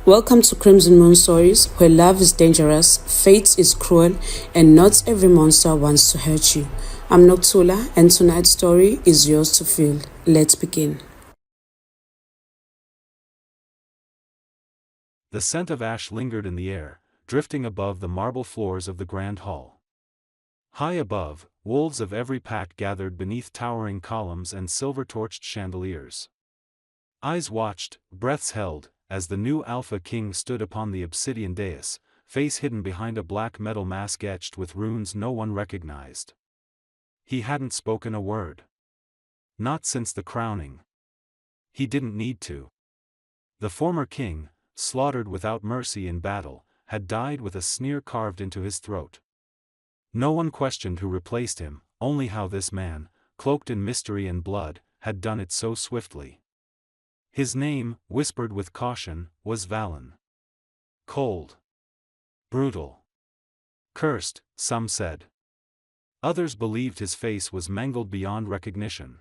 Welcome to Crimson Moon Stories, where love is dangerous, fate is cruel, and not every monster wants to hurt you. I'm Noctula, and tonight's story is yours to feel. Let's begin. The scent of ash lingered in the air, drifting above the marble floors of the grand hall. High above, wolves of every pack gathered beneath towering columns and silver-torched chandeliers. Eyes watched, breaths held, as the new Alpha King stood upon the obsidian dais, face hidden behind a black metal mask etched with runes no one recognized. He hadn't spoken a word. Not since the crowning. He didn't need to. The former king, slaughtered without mercy in battle, had died with a sneer carved into his throat. No one questioned who replaced him, only how this man, cloaked in mystery and blood, had done it so swiftly. His name, whispered with caution, was Valen. Cold. Brutal. Cursed, some said. Others believed his face was mangled beyond recognition.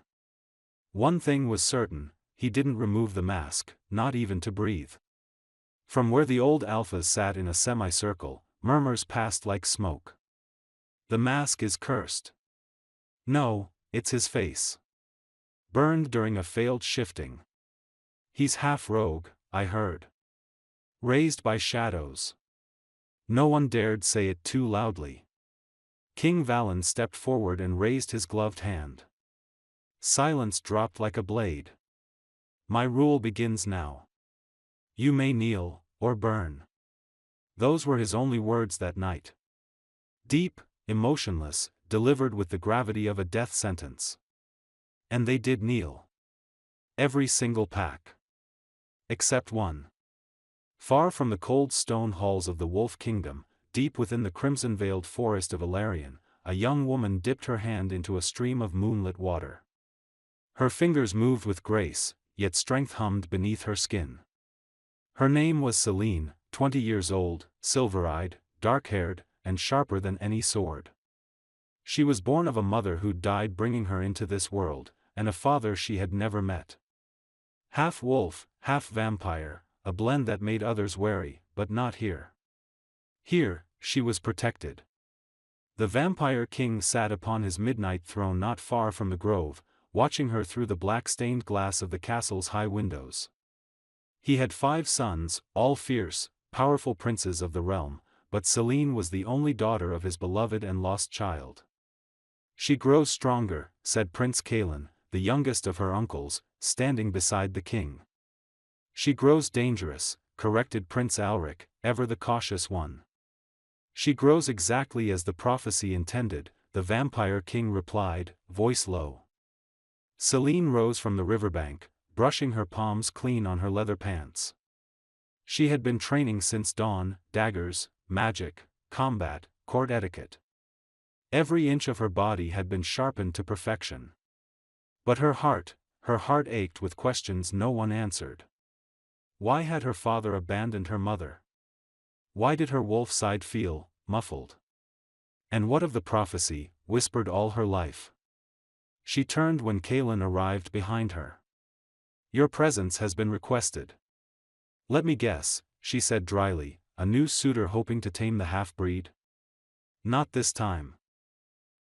One thing was certain, he didn't remove the mask, not even to breathe. From where the old alphas sat in a semicircle, murmurs passed like smoke. The mask is cursed. No, it's his face. Burned during a failed shifting. He's half rogue, I heard. Raised by shadows. No one dared say it too loudly. King Valen stepped forward and raised his gloved hand. Silence dropped like a blade. My rule begins now. You may kneel, or burn. Those were his only words that night. Deep, emotionless, delivered with the gravity of a death sentence. And they did kneel. Every single pack. Except one. Far from the cold stone halls of the Wolf Kingdom, deep within the crimson-veiled forest of Ilarion, a young woman dipped her hand into a stream of moonlit water. Her fingers moved with grace, yet strength hummed beneath her skin. Her name was Celine, 20 years old, silver-eyed, dark-haired, and sharper than any sword. She was born of a mother who died bringing her into this world, and a father she had never met. Half wolf, half vampire, a blend that made others wary, but not here. Here, she was protected. The vampire king sat upon his midnight throne not far from the grove, watching her through the black-stained glass of the castle's high windows. He had 5 sons, all fierce, powerful princes of the realm, but Celine was the only daughter of his beloved and lost child. She grows stronger, said Prince Kalen, the youngest of her uncles, standing beside the king. She grows dangerous, corrected Prince Alric, ever the cautious one. She grows exactly as the prophecy intended, the vampire king replied, voice low. Celine rose from the riverbank, brushing her palms clean on her leather pants. She had been training since dawn, daggers, magic, combat, court etiquette. Every inch of her body had been sharpened to perfection. But her heart ached with questions no one answered. Why had her father abandoned her mother? Why did her wolf side feel muffled? And what of the prophecy, whispered all her life? She turned when Kalen arrived behind her. Your presence has been requested. Let me guess, she said dryly, a new suitor hoping to tame the half-breed? Not this time.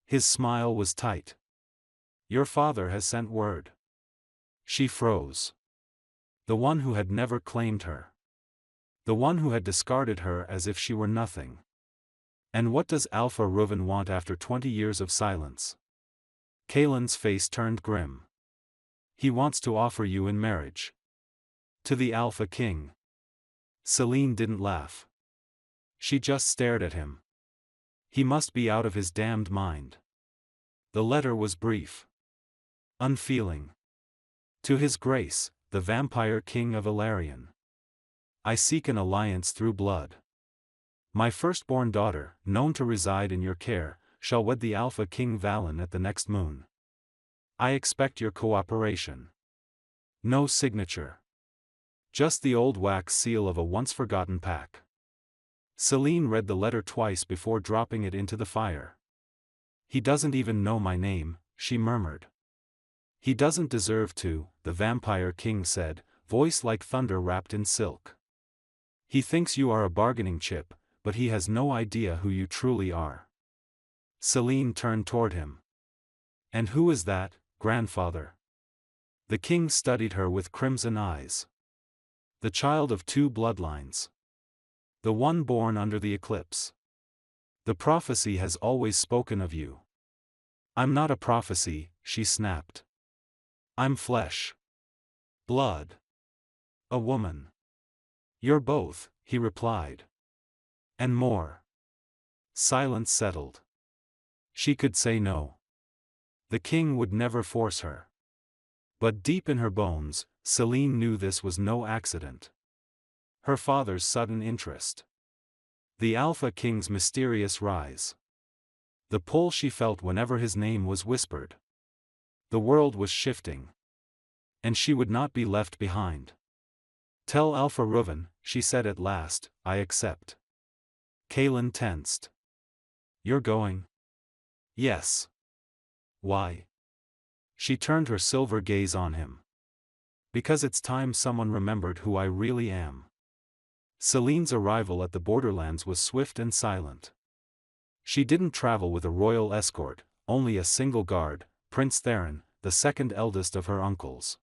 His smile was tight. Your father has sent word. She froze. The one who had never claimed her. The one who had discarded her as if she were nothing. And what does Alpha Reuven want after 20 years of silence? Kalen's face turned grim. He wants to offer you in marriage. To the Alpha King. Celine didn't laugh. She just stared at him. He must be out of his damned mind. The letter was brief. Unfeeling. To his grace, the vampire king of Ilarion. I seek an alliance through blood. My firstborn daughter, known to reside in your care, shall wed the Alpha King Valen at the next moon. I expect your cooperation. No signature. Just the old wax seal of a once-forgotten pack. Celine read the letter twice before dropping it into the fire. He doesn't even know my name, she murmured. He doesn't deserve to, the vampire king said, voice like thunder wrapped in silk. He thinks you are a bargaining chip, but he has no idea who you truly are. Celine turned toward him. And who is that, grandfather? The king studied her with crimson eyes. The child of two bloodlines. The one born under the eclipse. The prophecy has always spoken of you. I'm not a prophecy, she snapped. I'm flesh. Blood. A woman. You're both, he replied. And more. Silence settled. She could say no. The king would never force her. But deep in her bones, Celine knew this was no accident. Her father's sudden interest. The Alpha King's mysterious rise. The pull she felt whenever his name was whispered. The world was shifting. And she would not be left behind. Tell Alpha Reuven, she said at last, I accept. Kaelin tensed. You're going? Yes. Why? She turned her silver gaze on him. Because it's time someone remembered who I really am. Celine's arrival at the borderlands was swift and silent. She didn't travel with a royal escort, only a single guard, Prince Theron, the second eldest of her uncles.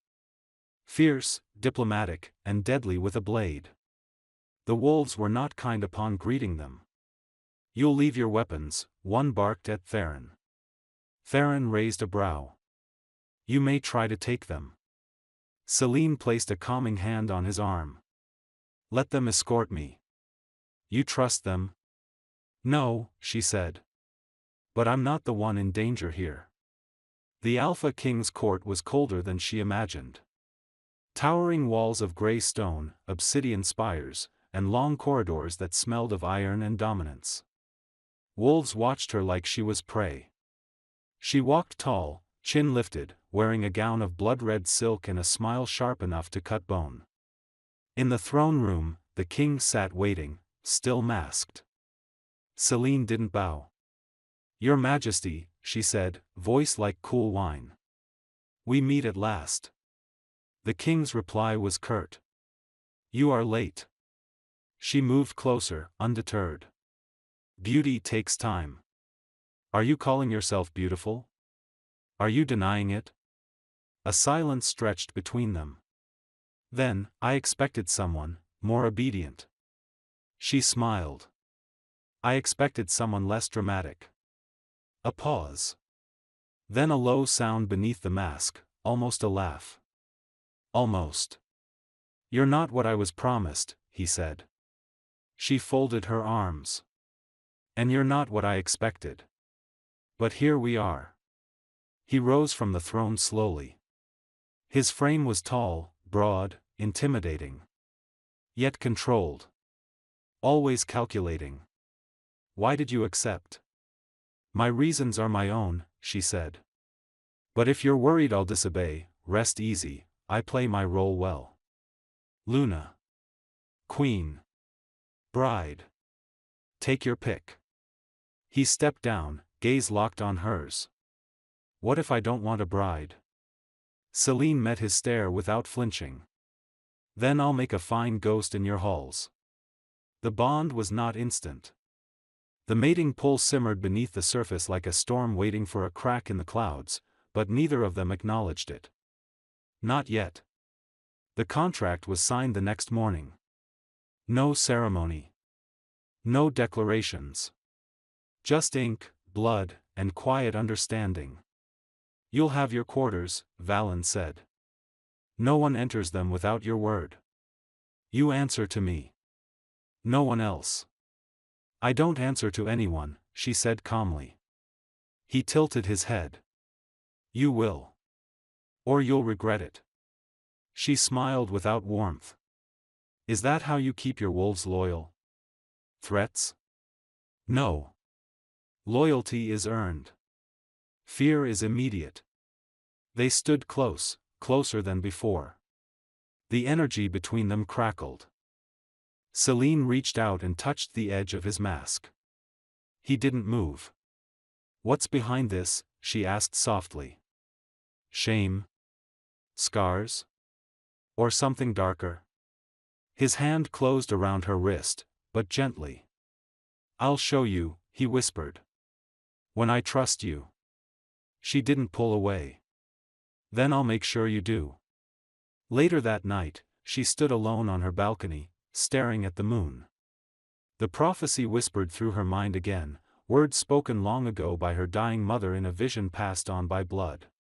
Fierce, diplomatic, and deadly with a blade. The wolves were not kind upon greeting them. You'll leave your weapons, one barked at Theron. Theron raised a brow. You may try to take them. Celine placed a calming hand on his arm. Let them escort me. You trust them? No, she said. But I'm not the one in danger here. The Alpha King's court was colder than she imagined. Towering walls of gray stone, obsidian spires, and long corridors that smelled of iron and dominance. Wolves watched her like she was prey. She walked tall, chin lifted, wearing a gown of blood-red silk and a smile sharp enough to cut bone. In the throne room, the king sat waiting, still masked. Celine didn't bow. Your Majesty, she said, voice like cool wine. We meet at last. The king's reply was curt. You are late. She moved closer, undeterred. Beauty takes time. Are you calling yourself beautiful? Are you denying it? A silence stretched between them. Then, I expected someone, more obedient. She smiled. I expected someone less dramatic. A pause. Then a low sound beneath the mask, almost a laugh. Almost. You're not what I was promised, he said. She folded her arms. And you're not what I expected. But here we are. He rose from the throne slowly. His frame was tall, broad, intimidating. Yet controlled. Always calculating. Why did you accept? My reasons are my own, she said. But if you're worried I'll disobey, rest easy, I play my role well. Luna. Queen. Bride. Take your pick. He stepped down, gaze locked on hers. What if I don't want a bride? Celine met his stare without flinching. Then I'll make a fine ghost in your halls. The bond was not instant. The mating pull simmered beneath the surface like a storm waiting for a crack in the clouds, but neither of them acknowledged it. Not yet. The contract was signed the next morning. No ceremony. No declarations. Just ink, blood, and quiet understanding. You'll have your quarters, Valen said. No one enters them without your word. You answer to me. No one else. I don't answer to anyone, she said calmly. He tilted his head. You will. Or you'll regret it. She smiled without warmth. Is that how you keep your wolves loyal? Threats? No. Loyalty is earned. Fear is immediate. They stood close, closer than before. The energy between them crackled. Celine reached out and touched the edge of his mask. He didn't move. What's behind this? She asked softly. Shame? Scars? Or something darker? His hand closed around her wrist, but gently. "I'll show you," he whispered. "When I trust you." She didn't pull away. "Then I'll make sure you do." Later that night, she stood alone on her balcony, staring at the moon. The prophecy whispered through her mind again, words spoken long ago by her dying mother in a vision passed on by blood.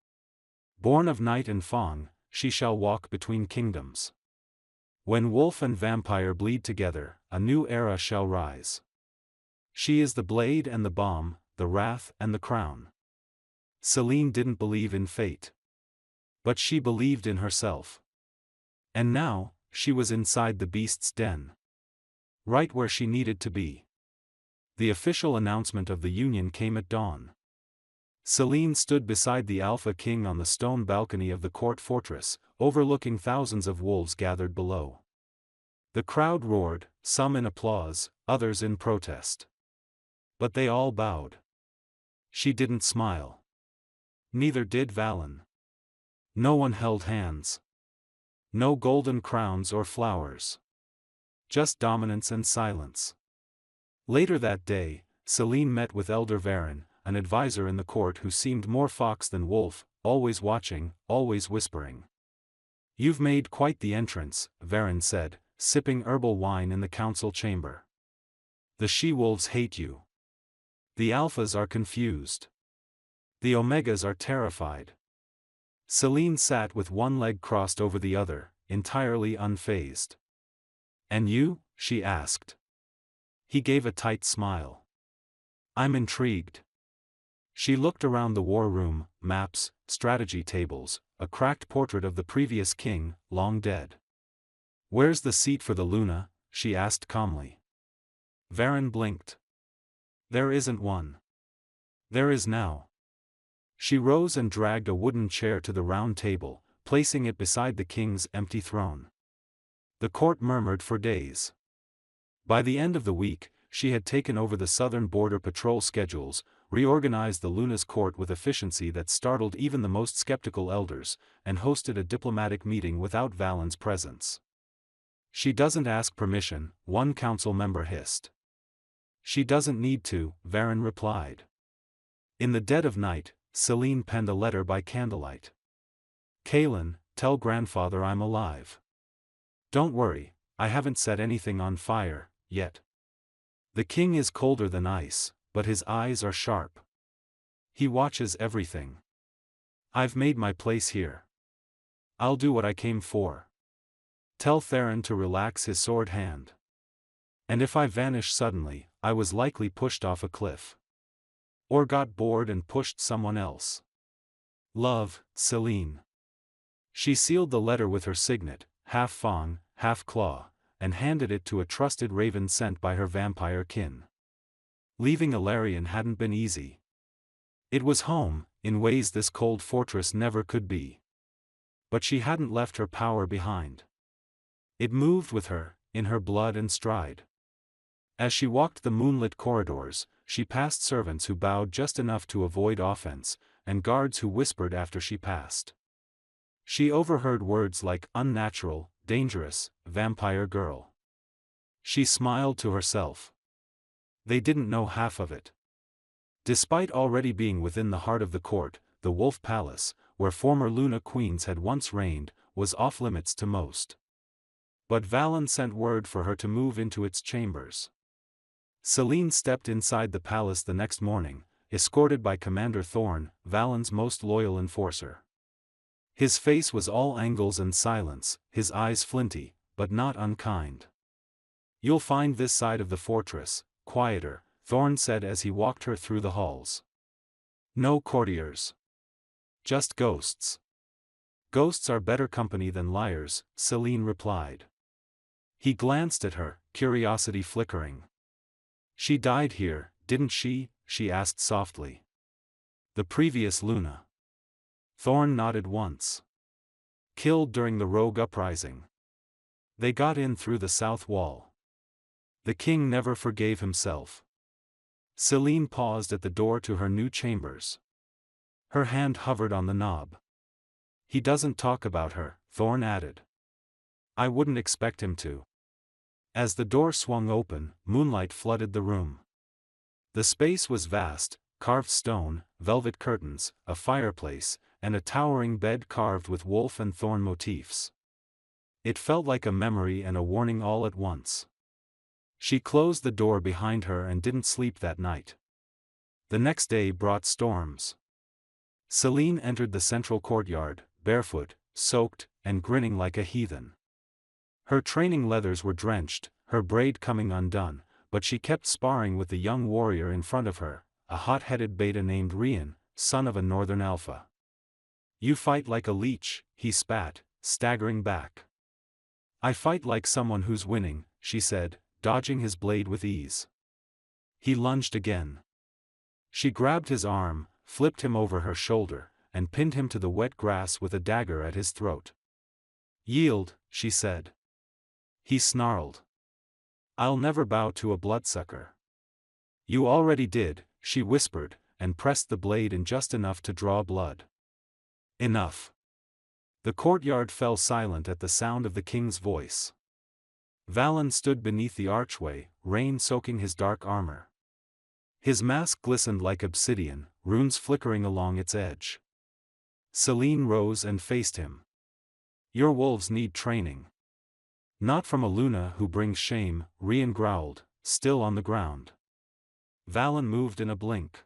"Born of night and fawn, she shall walk between kingdoms. When wolf and vampire bleed together, a new era shall rise. She is the blade and the balm, the wrath and the crown." Celine didn't believe in fate. But she believed in herself. And now, she was inside the beast's den. Right where she needed to be. The official announcement of the union came at dawn. Celine stood beside the Alpha King on the stone balcony of the court fortress, overlooking thousands of wolves gathered below. The crowd roared, some in applause, others in protest. But they all bowed. She didn't smile. Neither did Valen. No one held hands. No golden crowns or flowers. Just dominance and silence. Later that day, Celine met with Elder Varen, an advisor in the court who seemed more fox than wolf, always watching, always whispering. "You've made quite the entrance," Varen said, sipping herbal wine in the council chamber. "The she-wolves hate you. The alphas are confused. The omegas are terrified." Celine sat with one leg crossed over the other, entirely unfazed. "And you?" she asked. He gave a tight smile. "I'm intrigued." She looked around the war room, maps, strategy tables, a cracked portrait of the previous king, long dead. "Where's the seat for the Luna?" she asked calmly. Varen blinked. "There isn't one." "There is now." She rose and dragged a wooden chair to the round table, placing it beside the king's empty throne. The court murmured for days. By the end of the week, she had taken over the southern border patrol schedules, reorganized the Luna's court with efficiency that startled even the most skeptical elders, and hosted a diplomatic meeting without Valen's presence. "She doesn't ask permission," one council member hissed. "She doesn't need to," Varen replied. In the dead of night, Celine penned a letter by candlelight. "Kaelin, tell grandfather I'm alive. Don't worry, I haven't set anything on fire, yet. The king is colder than ice, but his eyes are sharp. He watches everything. I've made my place here. I'll do what I came for. Tell Theron to relax his sword hand. And if I vanish suddenly, I was likely pushed off a cliff. Or got bored and pushed someone else. Love, Celine." She sealed the letter with her signet, half fawn, half claw, and handed it to a trusted raven sent by her vampire kin. Leaving Ilarion hadn't been easy. It was home, in ways this cold fortress never could be. But she hadn't left her power behind. It moved with her, in her blood and stride. As she walked the moonlit corridors, she passed servants who bowed just enough to avoid offense, and guards who whispered after she passed. She overheard words like unnatural, dangerous, vampire girl. She smiled to herself. They didn't know half of it. Despite already being within the heart of the court, the Wolf Palace, where former Luna queens had once reigned, was off-limits to most. But Valen sent word for her to move into its chambers. Celine stepped inside the palace the next morning, escorted by Commander Thorn, Valen's most loyal enforcer. His face was all angles and silence, his eyes flinty, but not unkind. "You'll find this side of the fortress quieter," Thorn said as he walked her through the halls. "No courtiers. Just ghosts." "Ghosts are better company than liars," Celine replied. He glanced at her, curiosity flickering. "She died here, didn't she?" she asked softly. "The previous Luna." Thorn nodded once. "Killed during the Rogue Uprising. They got in through the south wall. The king never forgave himself." Celine paused at the door to her new chambers. Her hand hovered on the knob. "He doesn't talk about her," Thorn added. "I wouldn't expect him to." As the door swung open, moonlight flooded the room. The space was vast, carved stone, velvet curtains, a fireplace, and a towering bed carved with wolf and thorn motifs. It felt like a memory and a warning all at once. She closed the door behind her and didn't sleep that night. The next day brought storms. Celine entered the central courtyard, barefoot, soaked, and grinning like a heathen. Her training leathers were drenched, her braid coming undone, but she kept sparring with the young warrior in front of her, a hot-headed beta named Rian, son of a northern alpha. "You fight like a leech," he spat, staggering back. "I fight like someone who's winning," she said, dodging his blade with ease. He lunged again. She grabbed his arm, flipped him over her shoulder, and pinned him to the wet grass with a dagger at his throat. "Yield," she said. He snarled. "I'll never bow to a bloodsucker." "You already did," she whispered, and pressed the blade in just enough to draw blood. "Enough." The courtyard fell silent at the sound of the king's voice. Valen stood beneath the archway, rain soaking his dark armor. His mask glistened like obsidian, runes flickering along its edge. Celine rose and faced him. "Your wolves need training." "Not from a Luna who brings shame," Rian growled, still on the ground. Valen moved in a blink.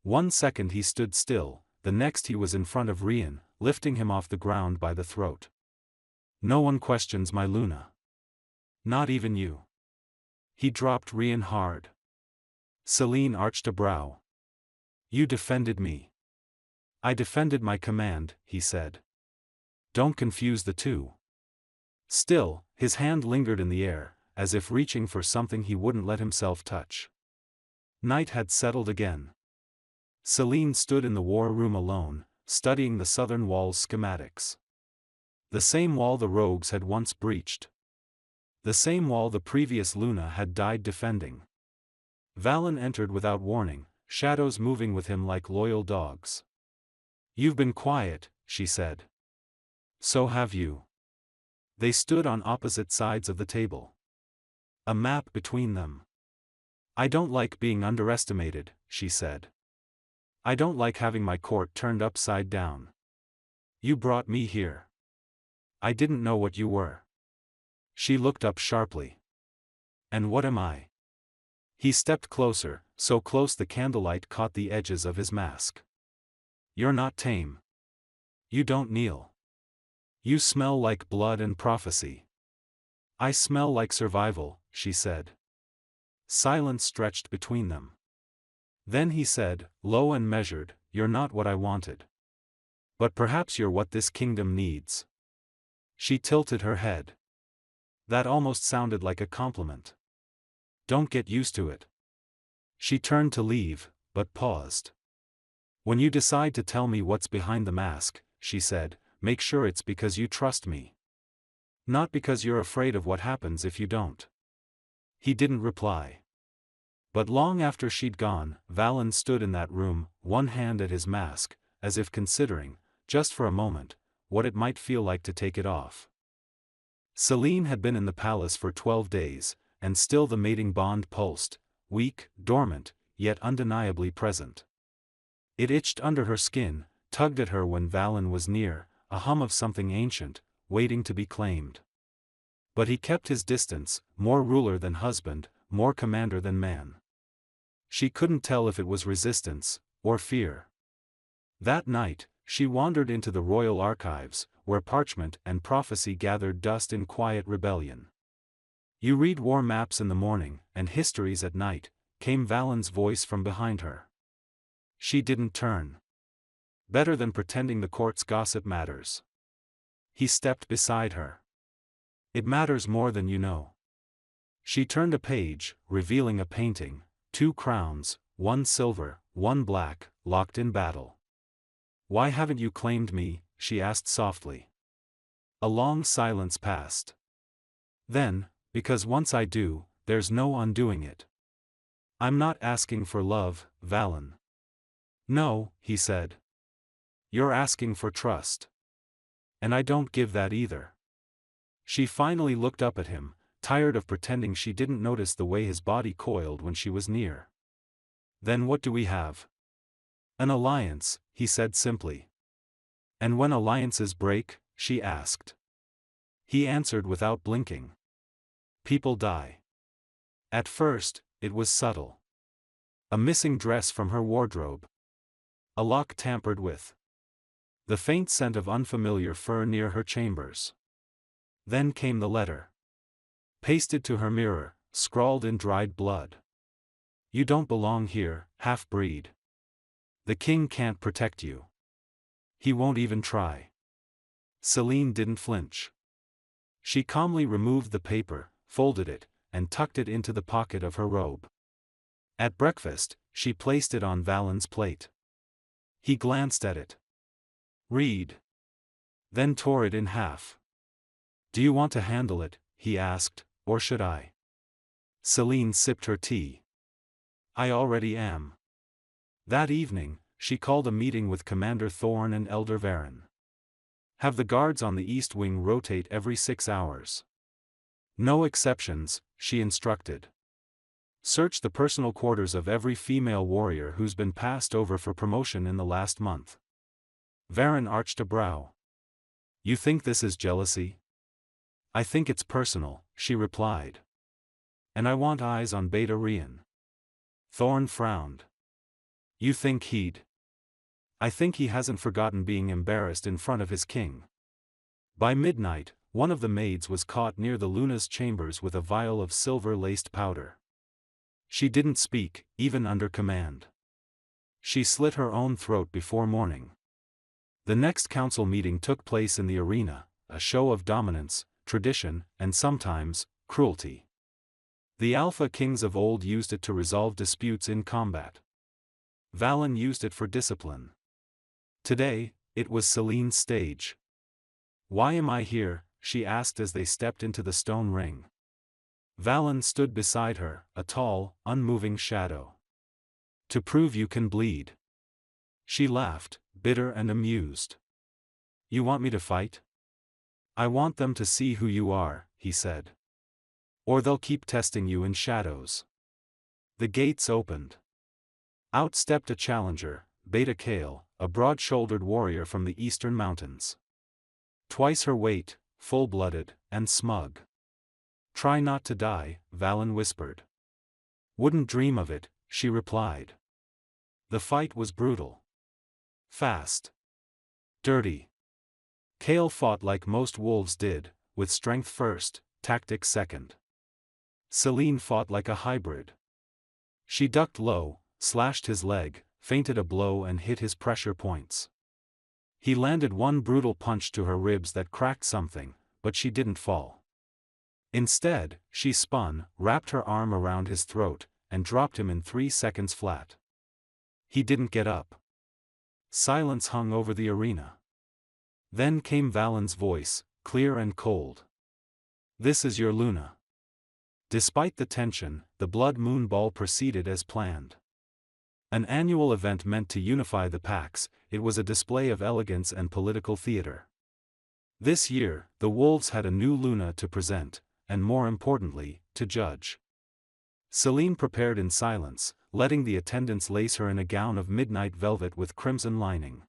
1 second he stood still, the next he was in front of Rian, lifting him off the ground by the throat. "No one questions my Luna. Not even you." He dropped Rian hard. Celine arched a brow. "You defended me." "I defended my command," he said. "Don't confuse the two." Still, his hand lingered in the air, as if reaching for something he wouldn't let himself touch. Night had settled again. Celine stood in the war room alone, studying the southern wall's schematics. The same wall the rogues had once breached. The same wall the previous Luna had died defending. Valen entered without warning, shadows moving with him like loyal dogs. "You've been quiet," she said. "So have you." They stood on opposite sides of the table. A map between them. "I don't like being underestimated," she said. "I don't like having my court turned upside down. You brought me here. I didn't know what you were." She looked up sharply. "And what am I?" He stepped closer, so close the candlelight caught the edges of his mask. "You're not tame. You don't kneel. You smell like blood and prophecy." "I smell like survival," she said. Silence stretched between them. Then he said, low and measured, "You're not what I wanted. But perhaps you're what this kingdom needs." She tilted her head. That almost sounded like a compliment. "Don't get used to it." She turned to leave, but paused. "When you decide to tell me what's behind the mask," she said, "make sure it's because you trust me. Not because you're afraid of what happens if you don't." He didn't reply. But long after she'd gone, Valen stood in that room, one hand at his mask, as if considering, just for a moment, what it might feel like to take it off. Celine had been in the palace for 12 days, and still the mating bond pulsed, weak, dormant, yet undeniably present. It itched under her skin, tugged at her when Valen was near, a hum of something ancient, waiting to be claimed. But he kept his distance, more ruler than husband, more commander than man. She couldn't tell if it was resistance, or fear. That night, she wandered into the royal archives, where parchment and prophecy gathered dust in quiet rebellion. "You read war maps in the morning, and histories at night," came Valen's voice from behind her. She didn't turn. "Better than pretending the court's gossip matters." He stepped beside her. "It matters more than you know." She turned a page, revealing a painting, 2 crowns, 1 silver, 1 black, locked in battle. "Why haven't you claimed me?" she asked softly. A long silence passed. Then, "Because once I do, there's no undoing it." "I'm not asking for love, Valen." "No," he said. "You're asking for trust. And I don't give that either." She finally looked up at him, tired of pretending she didn't notice the way his body coiled when she was near. "Then what do we have?" "An alliance," he said simply. "And when alliances break?" she asked. He answered without blinking. "People die." At first, it was subtle. A missing dress from her wardrobe. A lock tampered with. The faint scent of unfamiliar fur near her chambers. Then came the letter. Pasted to her mirror, scrawled in dried blood. "You don't belong here, half-breed. The king can't protect you. He won't even try." Celine didn't flinch. She calmly removed the paper, folded it, and tucked it into the pocket of her robe. At breakfast, she placed it on Valen's plate. He glanced at it. "Read." Then tore it in half. "Do you want to handle it?" he asked, "or should I?" Celine sipped her tea. "I already am." That evening, she called a meeting with Commander Thorne and Elder Varen. "Have the guards on the east wing rotate every 6 hours. No exceptions," she instructed. "Search the personal quarters of every female warrior who's been passed over for promotion in the last month." Varen arched a brow. "You think this is jealousy?" "I think it's personal," she replied. "And I want eyes on Beta Rian." Thorne frowned. "You think he'd?" "I think he hasn't forgotten being embarrassed in front of his king." By midnight, one of the maids was caught near the Luna's chambers with a vial of silver-laced powder. She didn't speak, even under command. She slit her own throat before morning. The next council meeting took place in the arena, a show of dominance, tradition, and sometimes, cruelty. The Alpha Kings of old used it to resolve disputes in combat. Valen used it for discipline. Today, it was Celine's stage. "Why am I here?" she asked as they stepped into the stone ring. Valen stood beside her, a tall, unmoving shadow. "To prove you can bleed." She laughed, bitter and amused. "You want me to fight?" "I want them to see who you are," he said. "Or they'll keep testing you in shadows." The gates opened. Out stepped a challenger, Beta Kale, a broad-shouldered warrior from the eastern mountains. Twice her weight, full-blooded, and smug. "Try not to die," Valen whispered. "Wouldn't dream of it," she replied. The fight was brutal. Fast. Dirty. Kale fought like most wolves did, with strength first, tactics second. Celine fought like a hybrid. She ducked low, slashed his leg, feinted a blow and hit his pressure points. He landed one brutal punch to her ribs that cracked something, but she didn't fall. Instead, she spun, wrapped her arm around his throat, and dropped him in 3 seconds flat. He didn't get up. Silence hung over the arena. Then came Valen's voice, clear and cold. "This is your Luna." Despite the tension, the Blood Moon Ball proceeded as planned. An annual event meant to unify the packs, it was a display of elegance and political theater. This year, the wolves had a new Luna to present, and more importantly, to judge. Celine prepared in silence, letting the attendants lace her in a gown of midnight velvet with crimson lining.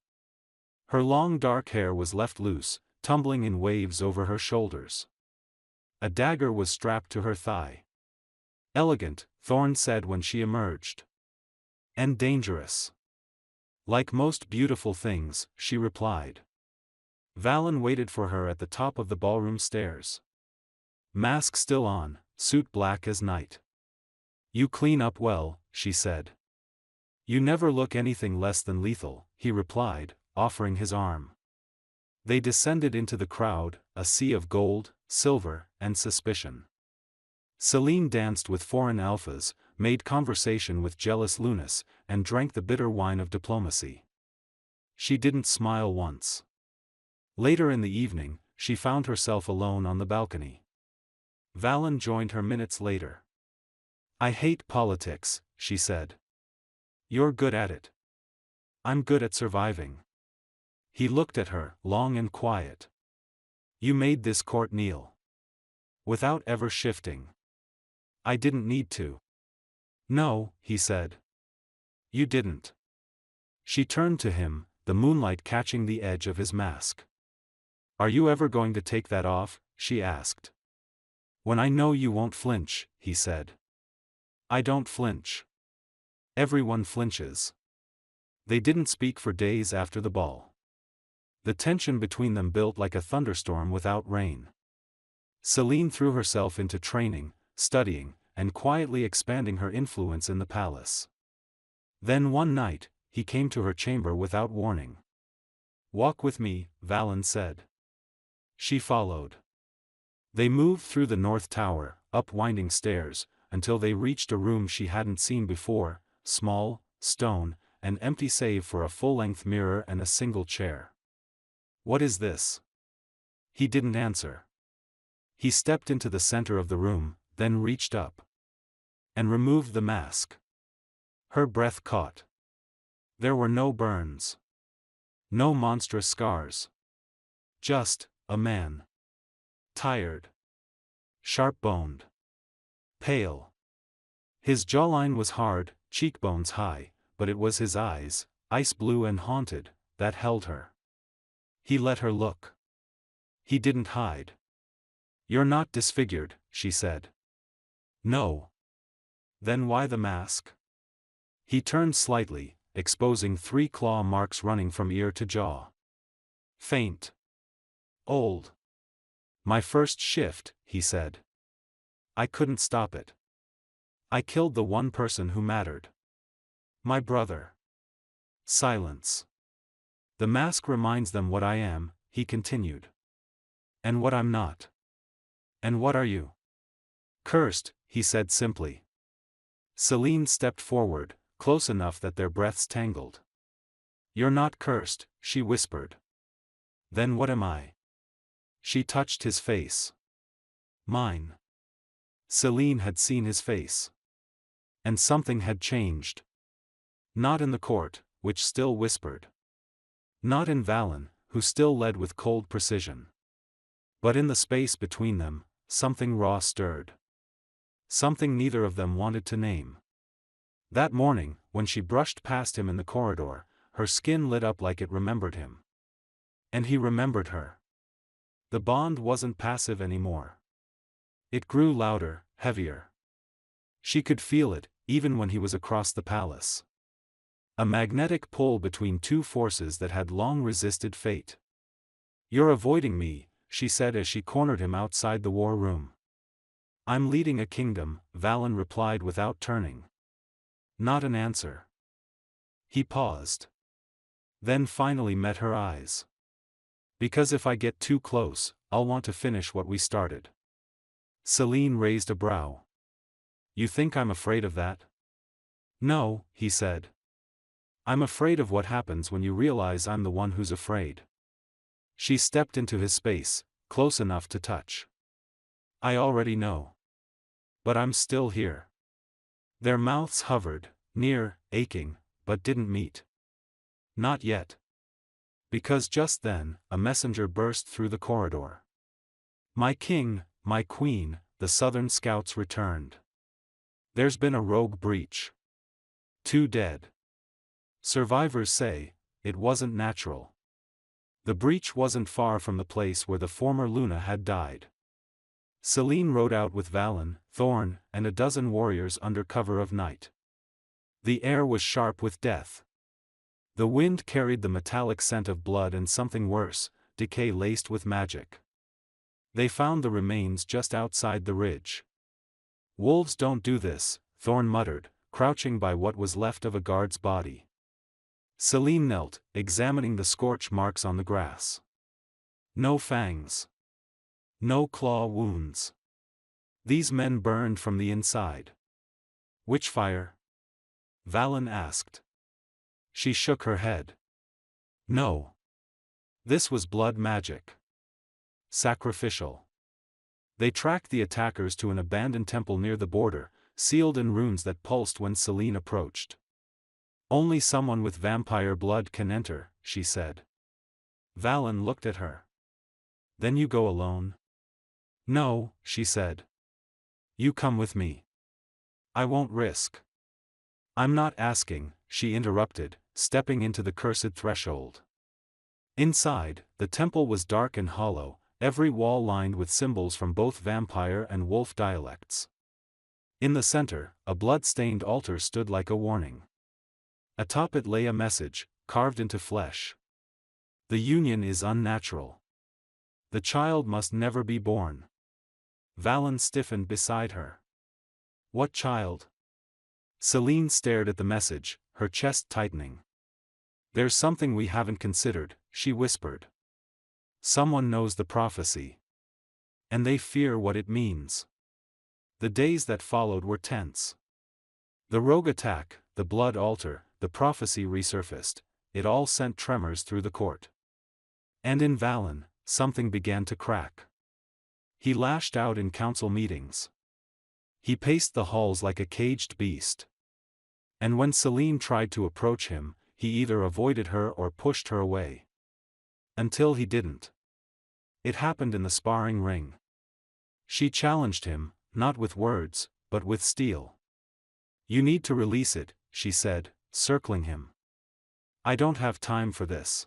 Her long dark hair was left loose, tumbling in waves over her shoulders. A dagger was strapped to her thigh. "Elegant," Thorne said when she emerged. "And dangerous." "Like most beautiful things," she replied. Valen waited for her at the top of the ballroom stairs. Mask still on, suit black as night. "You clean up well," she said. "You never look anything less than lethal," he replied, offering his arm. They descended into the crowd, a sea of gold, silver, and suspicion. Celine danced with foreign alphas, made conversation with jealous Lunas, and drank the bitter wine of diplomacy. She didn't smile once. Later in the evening, she found herself alone on the balcony. Valen joined her minutes later. "I hate politics," she said. "You're good at it." "I'm good at surviving." He looked at her, long and quiet. "You made this court kneel." without ever shifting. I didn't need to. No, he said. You didn't. She turned to him, the moonlight catching the edge of his mask. Are you ever going to take that off? She asked. When I know you won't flinch, he said. I don't flinch. Everyone flinches. They didn't speak for days after the ball. The tension between them built like a thunderstorm without rain. Celine threw herself into training, studying, and quietly expanding her influence in the palace. Then one night, he came to her chamber without warning. Walk with me, Valen said. She followed. They moved through the north tower, up winding stairs, until they reached a room she hadn't seen before, small, stone, and empty save for a full-length mirror and a single chair. What is this? He didn't answer. He stepped into the center of the room, then reached up and removed the mask. Her breath caught. There were no burns. No monstrous scars. Just a man. Tired. Sharp-boned. Pale. His jawline was hard, cheekbones high, but it was his eyes, ice blue and haunted, that held her. He let her look. He didn't hide. You're not disfigured, she said. No. Then why the mask? He turned slightly, exposing 3 claw marks running from ear to jaw. Faint. Old. My first shift, he said. I couldn't stop it. I killed the one person who mattered. My brother. Silence. The mask reminds them what I am, he continued. And what I'm not. And what are you? Cursed, he said simply. Celine stepped forward, close enough that their breaths tangled. You're not cursed, she whispered. Then what am I? She touched his face. Mine. Celine had seen his face. And something had changed. Not in the court, which still whispered. Not in Valen, who still led with cold precision. But in the space between them, something raw stirred. Something neither of them wanted to name. That morning, when she brushed past him in the corridor, her skin lit up like it remembered him. And he remembered her. The bond wasn't passive anymore. It grew louder, heavier. She could feel it, even when he was across the palace. A magnetic pull between two forces that had long resisted fate. You're avoiding me, she said as she cornered him outside the war room. I'm leading a kingdom, Valen replied without turning. Not an answer. He paused. Then finally met her eyes. Because if I get too close, I'll want to finish what we started. Celine raised a brow. You think I'm afraid of that? No, he said. I'm afraid of what happens when you realize I'm the one who's afraid. She stepped into his space, close enough to touch. I already know. But I'm still here. Their mouths hovered, near, aching, but didn't meet. Not yet. Because just then, a messenger burst through the corridor. My king, my queen, the southern scouts returned. There's been a rogue breach. 2 dead. Survivors say, it wasn't natural. The breach wasn't far from the place where the former Luna had died. Celine rode out with Valen, Thorn, and a dozen warriors under cover of night. The air was sharp with death. The wind carried the metallic scent of blood and something worse, decay laced with magic. They found the remains just outside the ridge. Wolves don't do this, Thorn muttered, crouching by what was left of a guard's body. Celine knelt, examining the scorch marks on the grass. No fangs. No claw wounds. These men burned from the inside. Witchfire? Valen asked. She shook her head. No. This was blood magic. Sacrificial. They tracked the attackers to an abandoned temple near the border, sealed in runes that pulsed when Celine approached. Only someone with vampire blood can enter, she said. Valen looked at her. Then you go alone? No, she said. You come with me. I won't risk. I'm not asking, she interrupted, stepping into the cursed threshold. Inside, the temple was dark and hollow, every wall lined with symbols from both vampire and wolf dialects. In the center, a blood-stained altar stood like a warning. Atop it lay a message, carved into flesh. The union is unnatural. The child must never be born. Valen stiffened beside her. What child? Celine stared at the message, her chest tightening. There's something we haven't considered, she whispered. Someone knows the prophecy. And they fear what it means. The days that followed were tense. The rogue attack, the blood altar, the prophecy resurfaced, it all sent tremors through the court. And in Valen, something began to crack. He lashed out in council meetings. He paced the halls like a caged beast. And when Celine tried to approach him, he either avoided her or pushed her away. Until he didn't. It happened in the sparring ring. She challenged him, not with words, but with steel. You need to release it, she said, circling him. I don't have time for this.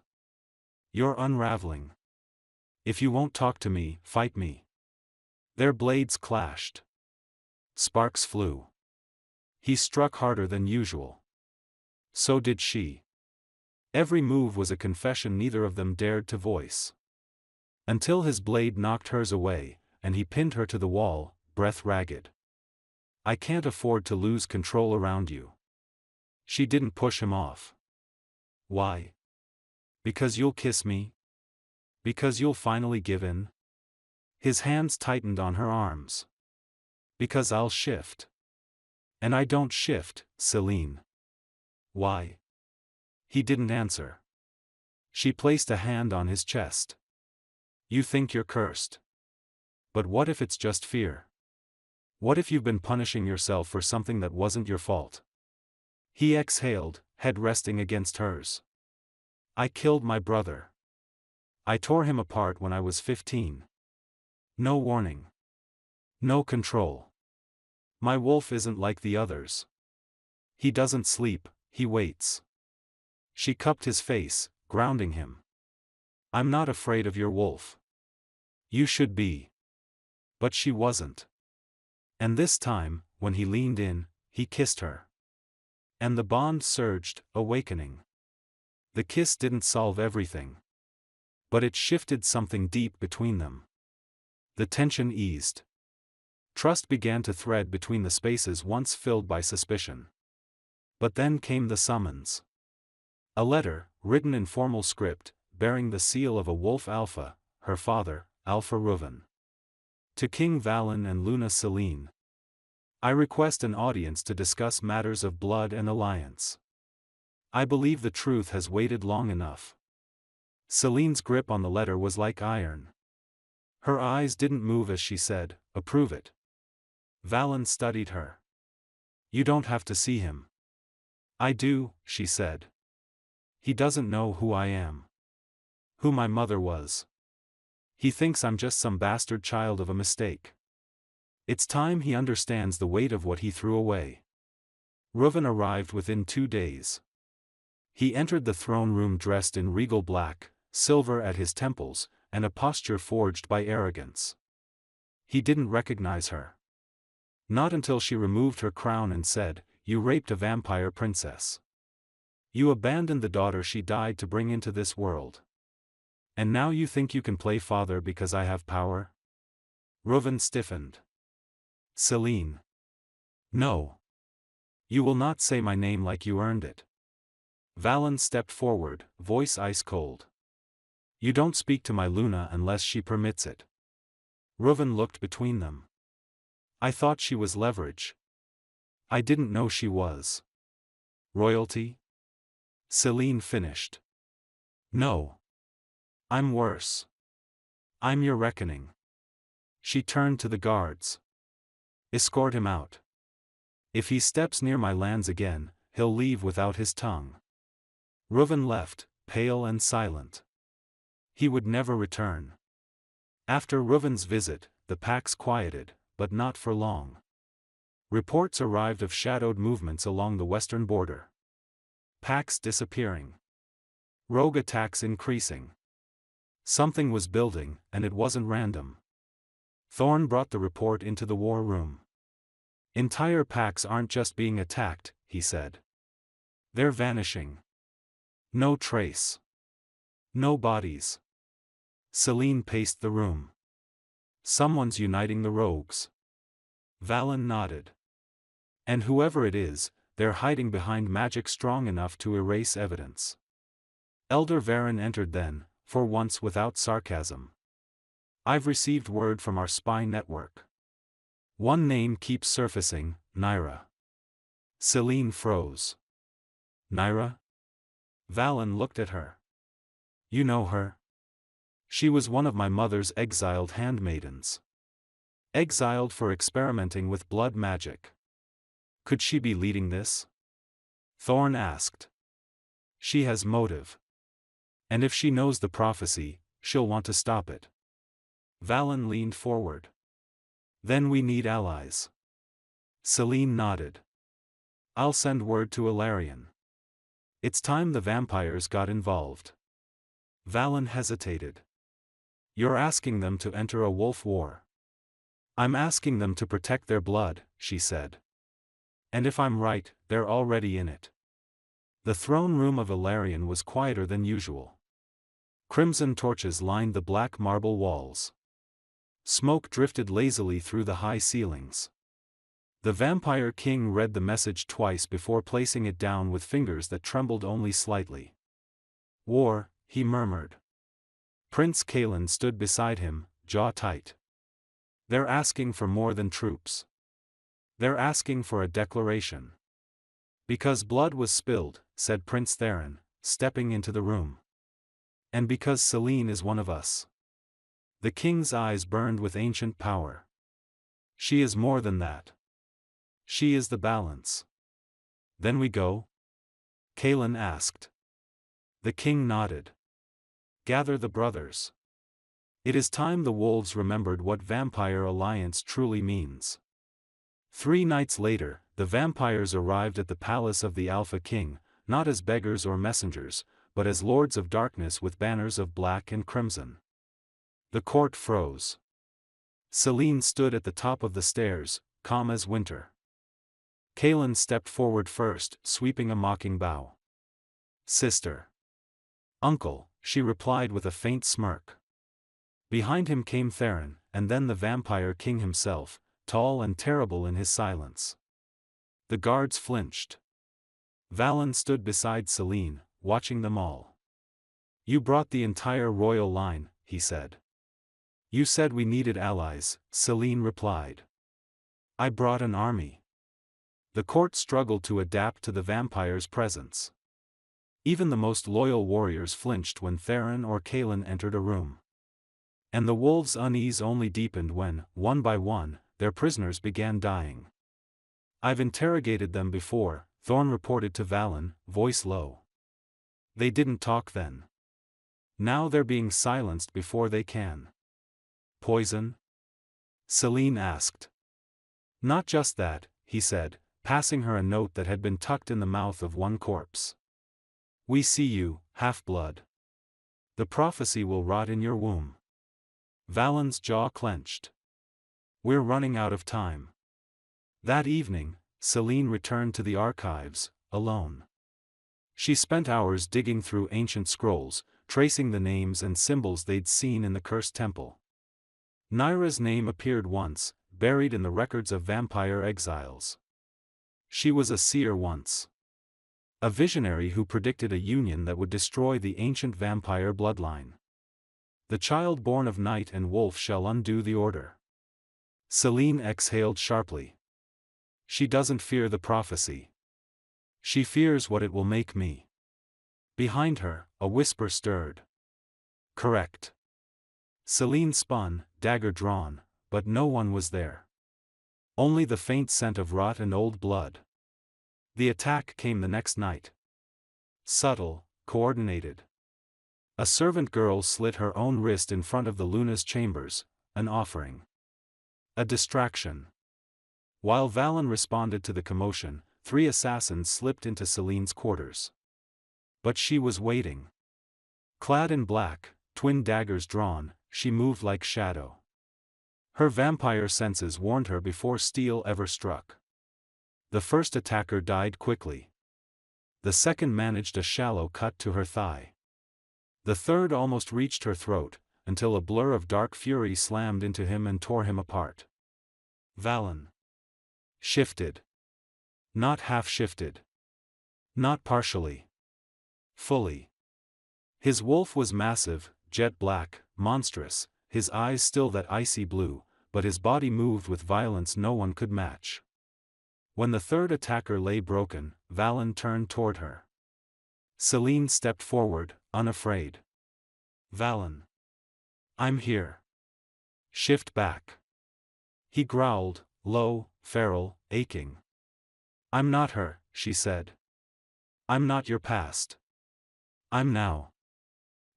You're unraveling. If you won't talk to me, fight me. Their blades clashed. Sparks flew. He struck harder than usual. So did she. Every move was a confession neither of them dared to voice. Until his blade knocked hers away, and he pinned her to the wall, breath ragged. I can't afford to lose control around you. She didn't push him off. Why? Because you'll kiss me? Because you'll finally give in? His hands tightened on her arms. Because I'll shift. And I don't shift, Celine. Why? He didn't answer. She placed a hand on his chest. You think you're cursed. But what if it's just fear? What if you've been punishing yourself for something that wasn't your fault? He exhaled, head resting against hers. I killed my brother. I tore him apart when I was 15. No warning. No control. My wolf isn't like the others. He doesn't sleep, he waits. She cupped his face, grounding him. I'm not afraid of your wolf. You should be. But she wasn't. And this time, when he leaned in, he kissed her. And the bond surged, awakening. The kiss didn't solve everything. But it shifted something deep between them. The tension eased. Trust began to thread between the spaces once filled by suspicion. But then came the summons. A letter, written in formal script, bearing the seal of a wolf Alpha, her father, Alpha Reuven. To King Valen and Luna Celine. I request an audience to discuss matters of blood and alliance. I believe the truth has waited long enough. Celine's grip on the letter was like iron. Her eyes didn't move as she said, approve it. Valen studied her. You don't have to see him. I do, she said. He doesn't know who I am. Who my mother was. He thinks I'm just some bastard child of a mistake. It's time he understands the weight of what he threw away. Reuven arrived within 2 days. He entered the throne room dressed in regal black, silver at his temples, and a posture forged by arrogance. He didn't recognize her. Not until she removed her crown and said, You raped a vampire princess. You abandoned the daughter she died to bring into this world. And now you think you can play father because I have power? Reuven stiffened. Celine. No. You will not say my name like you earned it. Valen stepped forward, voice ice cold. You don't speak to my Luna unless she permits it. Reuven looked between them. I thought she was leverage. I didn't know she was. Royalty? Celine finished. No. I'm worse. I'm your reckoning. She turned to the guards. Escort him out. If he steps near my lands again, he'll leave without his tongue. Reuven left, pale and silent. He would never return. After Reuven's visit, the packs quieted, but not for long. Reports arrived of shadowed movements along the western border. Packs disappearing. Rogue attacks increasing. Something was building, and it wasn't random. Thorn brought the report into the war room. Entire packs aren't just being attacked, he said. They're vanishing. No trace. No bodies. Celine paced the room. Someone's uniting the rogues. Valen nodded. And whoever it is, they're hiding behind magic strong enough to erase evidence. Elder Varen entered then, for once without sarcasm. I've received word from our spy network. One name keeps surfacing, Naira. Celine froze. Naira? Valen looked at her. You know her? She was one of my mother's exiled handmaidens. Exiled for experimenting with blood magic. Could she be leading this? Thorn asked. She has motive. And if she knows the prophecy, she'll want to stop it. Valen leaned forward. Then we need allies. Celine nodded. I'll send word to Ilarion. It's time the vampires got involved. Valen hesitated. You're asking them to enter a wolf war. I'm asking them to protect their blood, she said. And if I'm right, they're already in it. The throne room of Ilarion was quieter than usual. Crimson torches lined the black marble walls. Smoke drifted lazily through the high ceilings. The vampire king read the message twice before placing it down with fingers that trembled only slightly. War, he murmured. Prince Kalen stood beside him, jaw tight. They're asking for more than troops. They're asking for a declaration. Because blood was spilled, said Prince Theron, stepping into the room. And because Celine is one of us. The king's eyes burned with ancient power. She is more than that. She is the balance. Then we go? Kalen asked. The king nodded. Gather the brothers. It is time the wolves remembered what vampire alliance truly means. 3 nights later, the vampires arrived at the palace of the Alpha King, not as beggars or messengers, but as lords of darkness with banners of black and crimson. The court froze. Celine stood at the top of the stairs, calm as winter. Kalen stepped forward first, sweeping a mocking bow. Sister. Uncle, she replied with a faint smirk. Behind him came Theron, and then the vampire king himself, tall and terrible in his silence. The guards flinched. Valen stood beside Celine, watching them all. You brought the entire royal line, he said. You said we needed allies, Celine replied. I brought an army. The court struggled to adapt to the vampire's presence. Even the most loyal warriors flinched when Theron or Kalen entered a room. And the wolves' unease only deepened when, one by one, their prisoners began dying. I've interrogated them before, Thorn reported to Valen, voice low. They didn't talk then. Now they're being silenced before they can. Poison? Celine asked. Not just that, he said, passing her a note that had been tucked in the mouth of one corpse. We see you, half-blood. The prophecy will rot in your womb. Valen's jaw clenched. We're running out of time. That evening, Celine returned to the archives, alone. She spent hours digging through ancient scrolls, tracing the names and symbols they'd seen in the cursed temple. Naira's name appeared once, buried in the records of vampire exiles. She was a seer once. A visionary who predicted a union that would destroy the ancient vampire bloodline. The child born of night and wolf shall undo the order. Celine exhaled sharply. She doesn't fear the prophecy. She fears what it will make me. Behind her, a whisper stirred. Correct. Celine spun, dagger drawn, but no one was there. Only the faint scent of rot and old blood. The attack came the next night. Subtle, coordinated. A servant girl slit her own wrist in front of the Luna's chambers, an offering. A distraction. While Valen responded to the commotion, 3 assassins slipped into Celine's quarters. But she was waiting. Clad in black, twin daggers drawn, she moved like shadow. Her vampire senses warned her before steel ever struck. The first attacker died quickly. The second managed a shallow cut to her thigh. The third almost reached her throat, until a blur of dark fury slammed into him and tore him apart. Valen shifted. Not half-shifted. Not partially. Fully. His wolf was massive, jet black, monstrous, his eyes still that icy blue, but his body moved with violence no one could match. When the third attacker lay broken, Valen turned toward her. Celine stepped forward, unafraid. Valen. I'm here. Shift back. He growled, low, feral, aching. I'm not her, she said. I'm not your past. I'm now.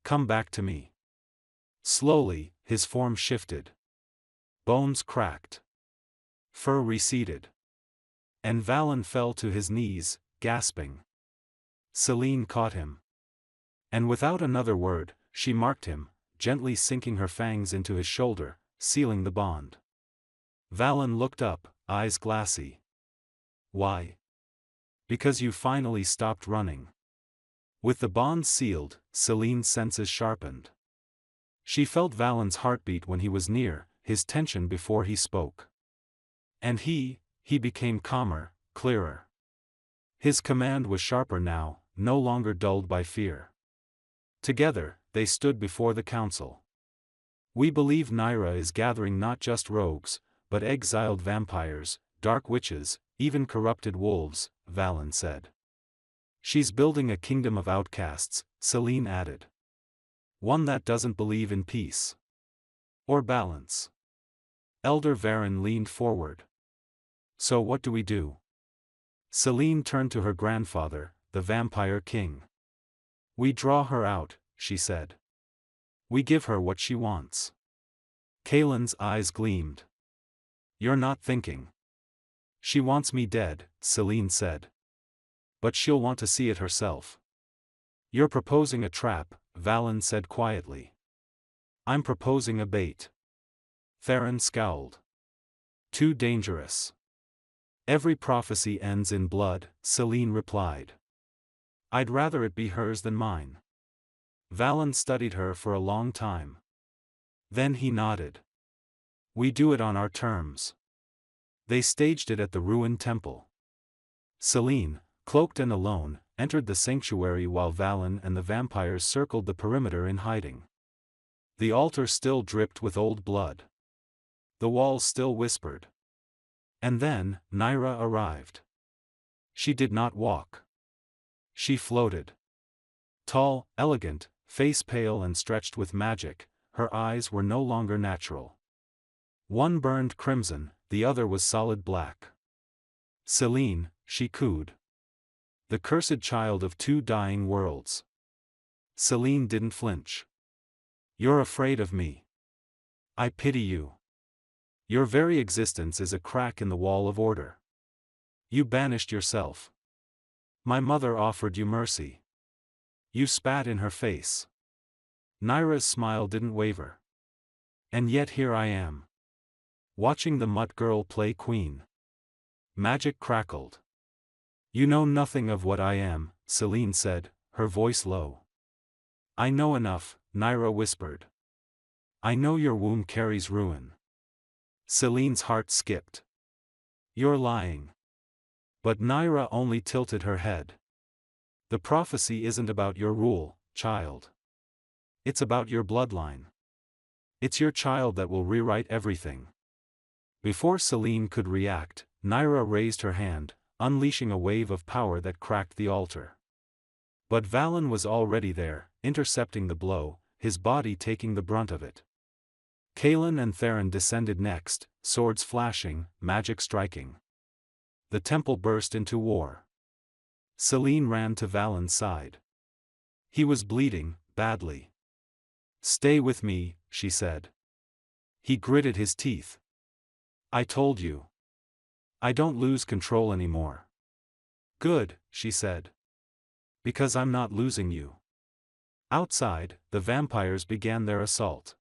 Come back to me. Slowly, his form shifted. Bones cracked. Fur receded. And Valen fell to his knees, gasping. Celine caught him. And without another word, she marked him, gently sinking her fangs into his shoulder, sealing the bond. Valen looked up, eyes glassy. Why? Because you finally stopped running. With the bond sealed, Celine's senses sharpened. She felt Valen's heartbeat when he was near, his tension before he spoke. And he became calmer, clearer. His command was sharper now, no longer dulled by fear. Together, they stood before the council. We believe Naira is gathering not just rogues, but exiled vampires, dark witches, even corrupted wolves, Valen said. She's building a kingdom of outcasts, Celine added. One that doesn't believe in peace. Or balance. Elder Varen leaned forward. So what do we do? Celine turned to her grandfather, the vampire king. We draw her out, she said. We give her what she wants. Kaelin's eyes gleamed. You're not thinking. She wants me dead, Celine said. But she'll want to see it herself. You're proposing a trap, Valen said quietly. I'm proposing a bait. Theron scowled. Too dangerous. Every prophecy ends in blood, Celine replied. I'd rather it be hers than mine. Valen studied her for a long time. Then he nodded. We do it on our terms. They staged it at the ruined temple. Celine, cloaked and alone, entered the sanctuary while Valen and the vampires circled the perimeter in hiding. The altar still dripped with old blood. The walls still whispered. And then, Naira arrived. She did not walk. She floated. Tall, elegant, face pale and stretched with magic, her eyes were no longer natural. One burned crimson, the other was solid black. Celine, she cooed. The cursed child of 2 dying worlds. Celine didn't flinch. You're afraid of me. I pity you. Your very existence is a crack in the wall of order. You banished yourself. My mother offered you mercy. You spat in her face. Naira's smile didn't waver. And yet here I am. Watching the mutt girl play queen. Magic crackled. You know nothing of what I am, Celine said, her voice low. I know enough, Naira whispered. I know your womb carries ruin. Celine's heart skipped. You're lying. But Naira only tilted her head. The prophecy isn't about your rule, child. It's about your bloodline. It's your child that will rewrite everything. Before Celine could react, Naira raised her hand, unleashing a wave of power that cracked the altar. But Valen was already there, intercepting the blow, his body taking the brunt of it. Kaelin and Theron descended next, swords flashing, magic striking. The temple burst into war. Celine ran to Valen's side. He was bleeding, badly. Stay with me, she said. He gritted his teeth. I told you. I don't lose control anymore. Good, she said. Because I'm not losing you. Outside, the vampires began their assault.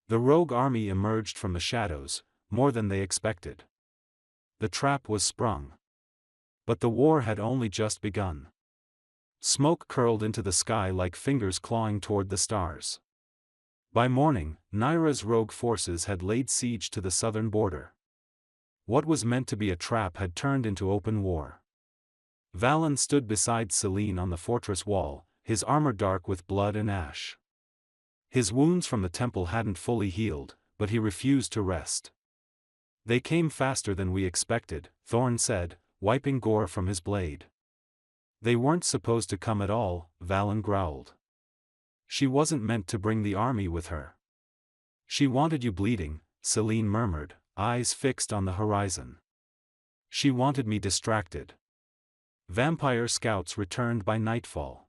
The rogue army emerged from the shadows, more than they expected. The trap was sprung. But the war had only just begun. Smoke curled into the sky like fingers clawing toward the stars. By morning, Naira's rogue forces had laid siege to the southern border. What was meant to be a trap had turned into open war. Valen stood beside Celine on the fortress wall, his armor dark with blood and ash. His wounds from the temple hadn't fully healed, but he refused to rest. They came faster than we expected, Thorn said, wiping gore from his blade. They weren't supposed to come at all, Valen growled. She wasn't meant to bring the army with her. She wanted you bleeding, Celine murmured, eyes fixed on the horizon. She wanted me distracted. Vampire scouts returned by nightfall.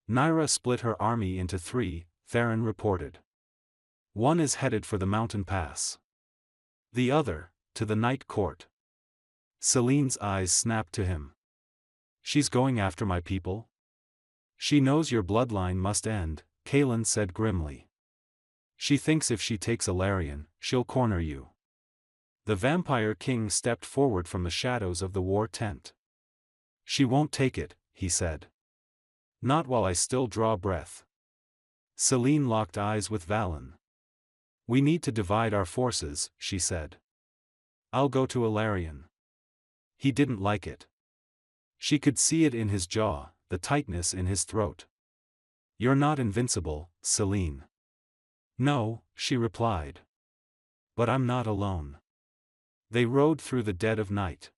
Naira split her army into 3, Theron reported. One is headed for the mountain pass. The other, to the night court. Celine's eyes snapped to him. She's going after my people? She knows your bloodline must end, Kaelin said grimly. She thinks if she takes Alarion, she'll corner you. The vampire king stepped forward from the shadows of the war tent. She won't take it, he said. Not while I still draw breath. Celine locked eyes with Valen. We need to divide our forces, she said. I'll go to Alarion. He didn't like it. She could see it in his jaw, the tightness in his throat. You're not invincible, Celine. No, she replied. But I'm not alone. They rode through the dead of night.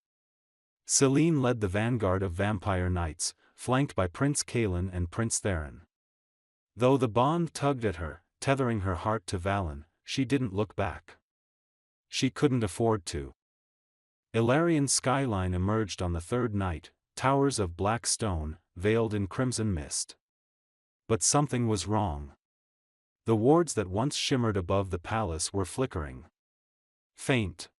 Celine led the vanguard of vampire knights, flanked by Prince Kaelin and Prince Theron. Though the bond tugged at her, tethering her heart to Valen, she didn't look back. She couldn't afford to. Ilarion's skyline emerged on the third night, towers of black stone, veiled in crimson mist. But something was wrong. The wards that once shimmered above the palace were flickering. Faint.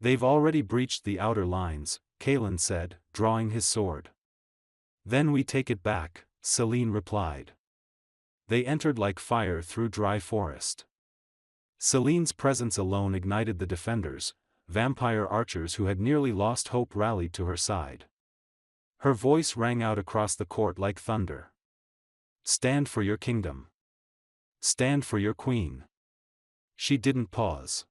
They've already breached the outer lines, Kaelin said, drawing his sword. Then we take it back, Celine replied. They entered like fire through dry forest. Celine's presence alone ignited the defenders. Vampire archers who had nearly lost hope rallied to her side. Her voice rang out across the court like thunder. Stand for your kingdom. Stand for your queen. She didn't pause.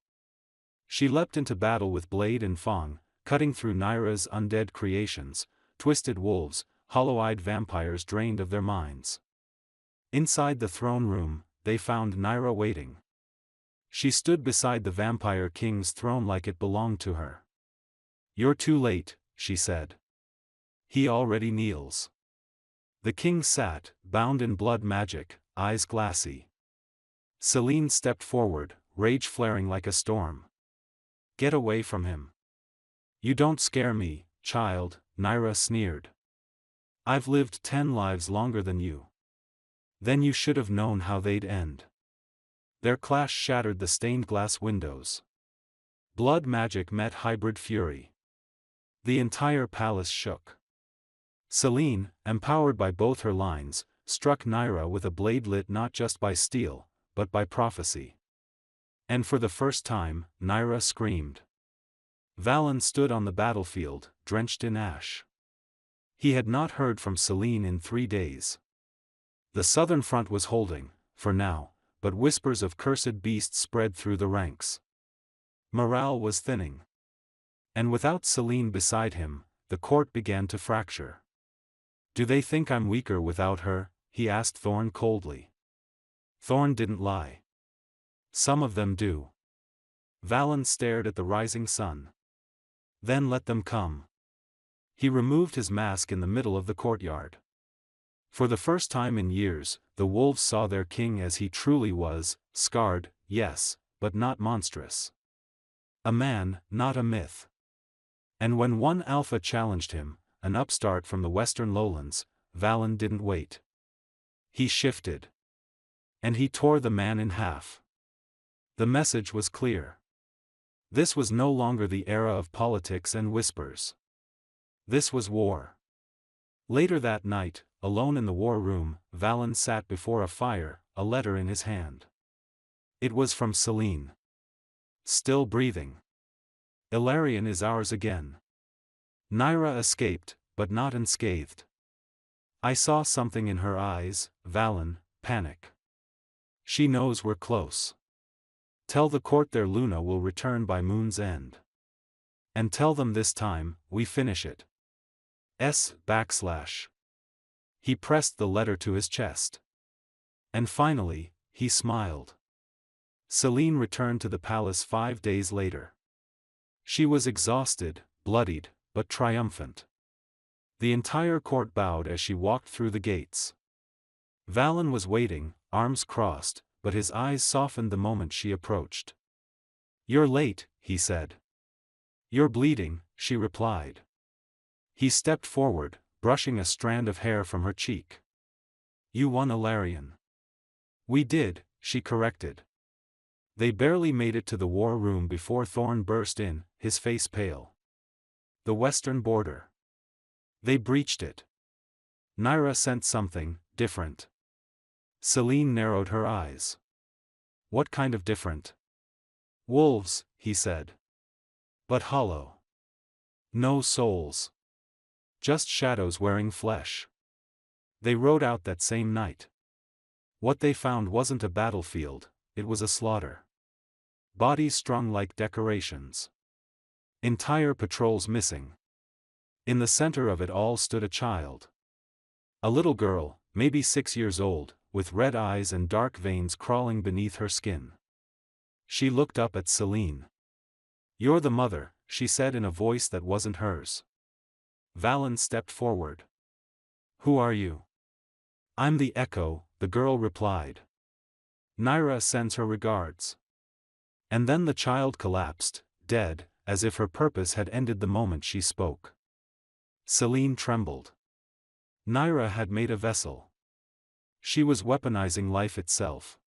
She leapt into battle with blade and fang, cutting through Naira's undead creations, twisted wolves, hollow-eyed vampires drained of their minds. Inside the throne room, they found Naira waiting. She stood beside the vampire king's throne like it belonged to her. You're too late, she said. He already kneels. The king sat, bound in blood magic, eyes glassy. Celine stepped forward, rage flaring like a storm. Get away from him. You don't scare me, child, Naira sneered. I've lived 10 lives longer than you. Then you should have known how they'd end. Their clash shattered the stained glass windows. Blood magic met hybrid fury. The entire palace shook. Celine, empowered by both her lines, struck Naira with a blade lit not just by steel, but by prophecy. And for the first time, Naira screamed. Valen stood on the battlefield, drenched in ash. He had not heard from Celine in 3 days. The southern front was holding, for now, but whispers of cursed beasts spread through the ranks. Morale was thinning. And without Celine beside him, the court began to fracture. Do they think I'm weaker without her? He asked Thorn coldly. Thorn didn't lie. Some of them do. Valen stared at the rising sun. Then let them come. He removed his mask in the middle of the courtyard. For the first time in years, the wolves saw their king as he truly was, scarred, yes, but not monstrous. A man, not a myth. And when one alpha challenged him, an upstart from the western lowlands, Valen didn't wait. He shifted. And he tore the man in half. The message was clear. This was no longer the era of politics and whispers. This was war. Later that night, alone in the war room, Valen sat before a fire, a letter in his hand. It was from Celine. Still breathing. Ilarion is ours again. Naira escaped, but not unscathed. I saw something in her eyes, Valen, panic. She knows we're close. Tell the court their Luna will return by moon's end. And tell them this time, we finish it. // He pressed the letter to his chest. And finally, he smiled. Celine returned to the palace 5 days later. She was exhausted, bloodied, but triumphant. The entire court bowed as she walked through the gates. Valen was waiting, arms crossed, but his eyes softened the moment she approached. You're late, he said. You're bleeding, she replied. He stepped forward, brushing a strand of hair from her cheek. You won, Ilarion. We did, she corrected. They barely made it to the war room before Thorn burst in, his face pale. The western border. They breached it. Naira sent something different. Celine narrowed her eyes. What kind of different? Wolves, he said. But hollow. No souls. Just shadows wearing flesh. They rode out that same night. What they found wasn't a battlefield, it was a slaughter. Bodies strung like decorations. Entire patrols missing. In the center of it all stood a child. A little girl, maybe 6 years old, with red eyes and dark veins crawling beneath her skin. She looked up at Celine. You're the mother, she said in a voice that wasn't hers. Valen stepped forward. Who are you? I'm the Echo, the girl replied. Naira sends her regards. And then the child collapsed, dead, as if her purpose had ended the moment she spoke. Celine trembled. Naira had made a vessel. She was weaponizing life itself.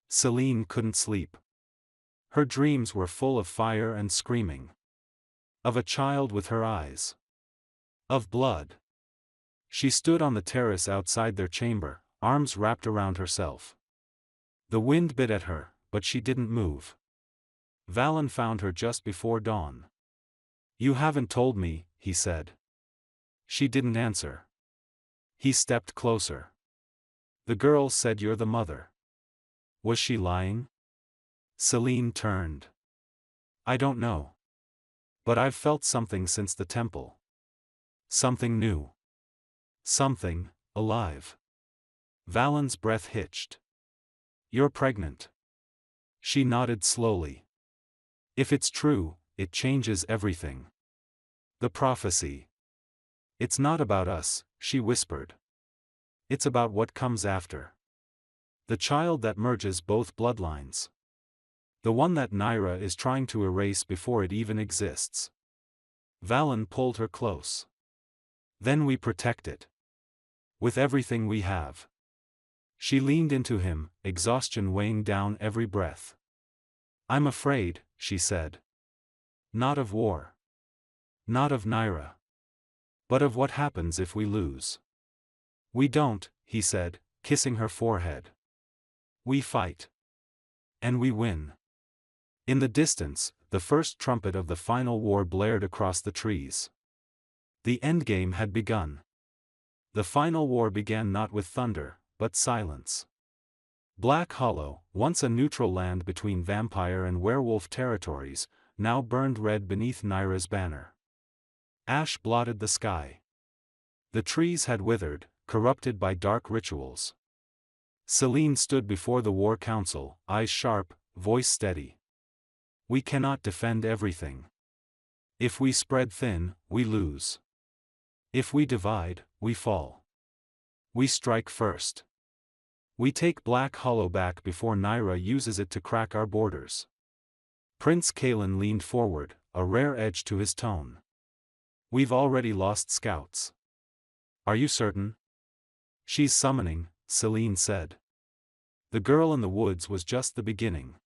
Celine couldn't sleep. Her dreams were full of fire and screaming. Of a child with her eyes. Of blood. She stood on the terrace outside their chamber, arms wrapped around herself. The wind bit at her, but she didn't move. Valen found her just before dawn. You haven't told me, he said. She didn't answer. He stepped closer. The girl said you're the mother. Was she lying? Celine turned. I don't know. But I've felt something since the temple. Something new. Something, alive. Valen's breath hitched. You're pregnant. She nodded slowly. If it's true, it changes everything. The prophecy. It's not about us, she whispered. It's about what comes after. The child that merges both bloodlines. The one that Naira is trying to erase before it even exists. Valen pulled her close. Then we protect it. With everything we have. She leaned into him, exhaustion weighing down every breath. I'm afraid, she said. Not of war. Not of Naira. But of what happens if we lose. We don't, he said, kissing her forehead. We fight. And we win. In the distance, the first trumpet of the final war blared across the trees. The endgame had begun. The final war began not with thunder, but silence. Black Hollow, once a neutral land between vampire and werewolf territories, now burned red beneath Naira's banner. Ash blotted the sky. The trees had withered, corrupted by dark rituals. Celine stood before the war council, eyes sharp, voice steady. We cannot defend everything. If we spread thin, we lose. If we divide, we fall. We strike first. We take Black Hollow back before Naira uses it to crack our borders. Prince Kalen leaned forward, a rare edge to his tone. We've already lost scouts. Are you certain? She's summoning, Celine said. The girl in the woods was just the beginning.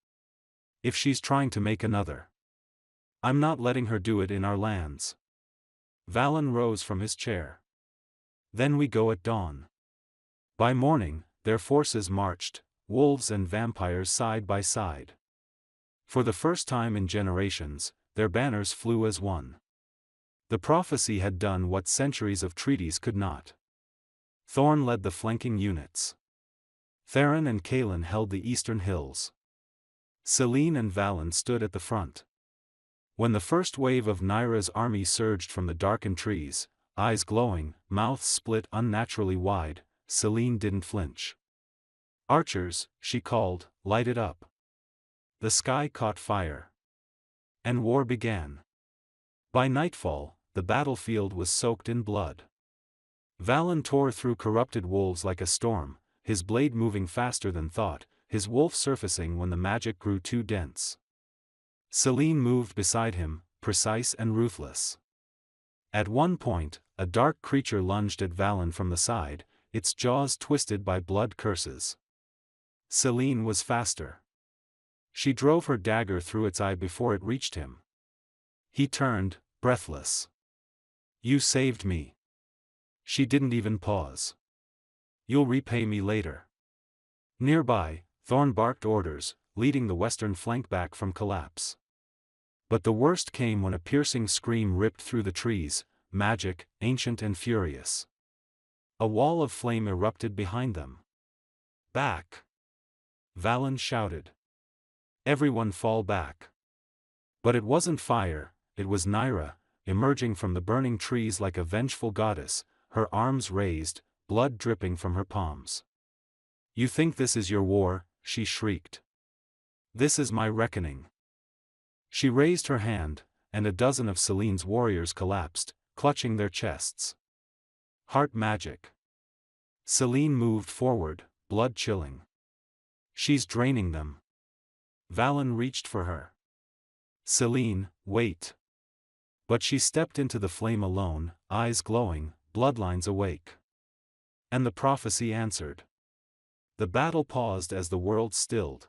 If she's trying to make another I'm not letting her do it in our lands. Valen rose from his chair. Then we go at dawn. By morning, their forces marched, wolves and vampires side by side. For the first time in generations, their banners flew as one. The prophecy had done what centuries of treaties could not. Thorn led the flanking units. Theron and Kalen held the eastern hills. Selene and Valen stood at the front. When the first wave of Nyra's army surged from the darkened trees, eyes glowing, mouths split unnaturally wide, Selene didn't flinch. "Archers," she called, "light it up." The sky caught fire. And war began. By nightfall, the battlefield was soaked in blood. Valen tore through corrupted wolves like a storm, his blade moving faster than thought, his wolf surfacing when the magic grew too dense. Selene moved beside him, precise and ruthless. At one point, a dark creature lunged at Valen from the side, its jaws twisted by blood curses. Selene was faster. She drove her dagger through its eye before it reached him. He turned, breathless. "You saved me." She didn't even pause. "You'll repay me later." Nearby, Thorn barked orders, leading the western flank back from collapse. But the worst came when a piercing scream ripped through the trees, magic, ancient and furious. A wall of flame erupted behind them. "Back!" Valen shouted. "Everyone fall back." But it wasn't fire, it was Nyra, emerging from the burning trees like a vengeful goddess, her arms raised, blood dripping from her palms. "You think this is your war?" she shrieked. "This is my reckoning." She raised her hand, and a dozen of Selene's warriors collapsed, clutching their chests. Heart magic. Selene moved forward, blood chilling. "She's draining them." Valen reached for her. "Selene, wait." But she stepped into the flame alone, eyes glowing, bloodlines awake. And the prophecy answered. The battle paused as the world stilled.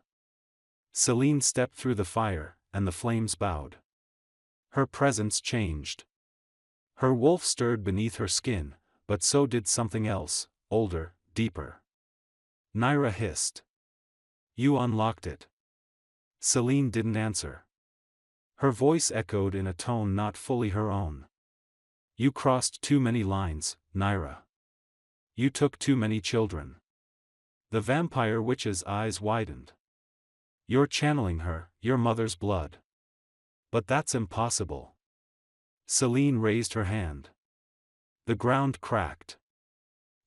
Selene stepped through the fire, and the flames bowed. Her presence changed. Her wolf stirred beneath her skin, but so did something else, older, deeper. Nyra hissed. "You unlocked it." Selene didn't answer. Her voice echoed in a tone not fully her own. "You crossed too many lines, Nyra. You took too many children." The vampire witch's eyes widened. "You're channeling her, your mother's blood." "But that's impossible." Selene raised her hand. The ground cracked.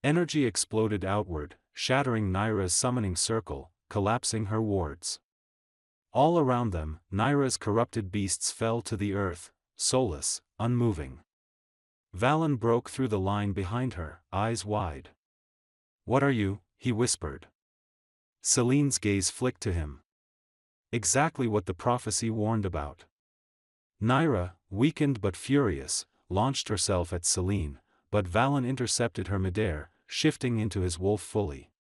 Energy exploded outward, shattering Nyra's summoning circle, collapsing her wards. All around them, Nyra's corrupted beasts fell to the earth, soulless, unmoving. Valen broke through the line behind her, eyes wide. "What are you?" he whispered. Selene's gaze flicked to him. Exactly what the prophecy warned about. Nyra, weakened but furious, launched herself at Selene, but Valen intercepted her midair, shifting into his wolf fully.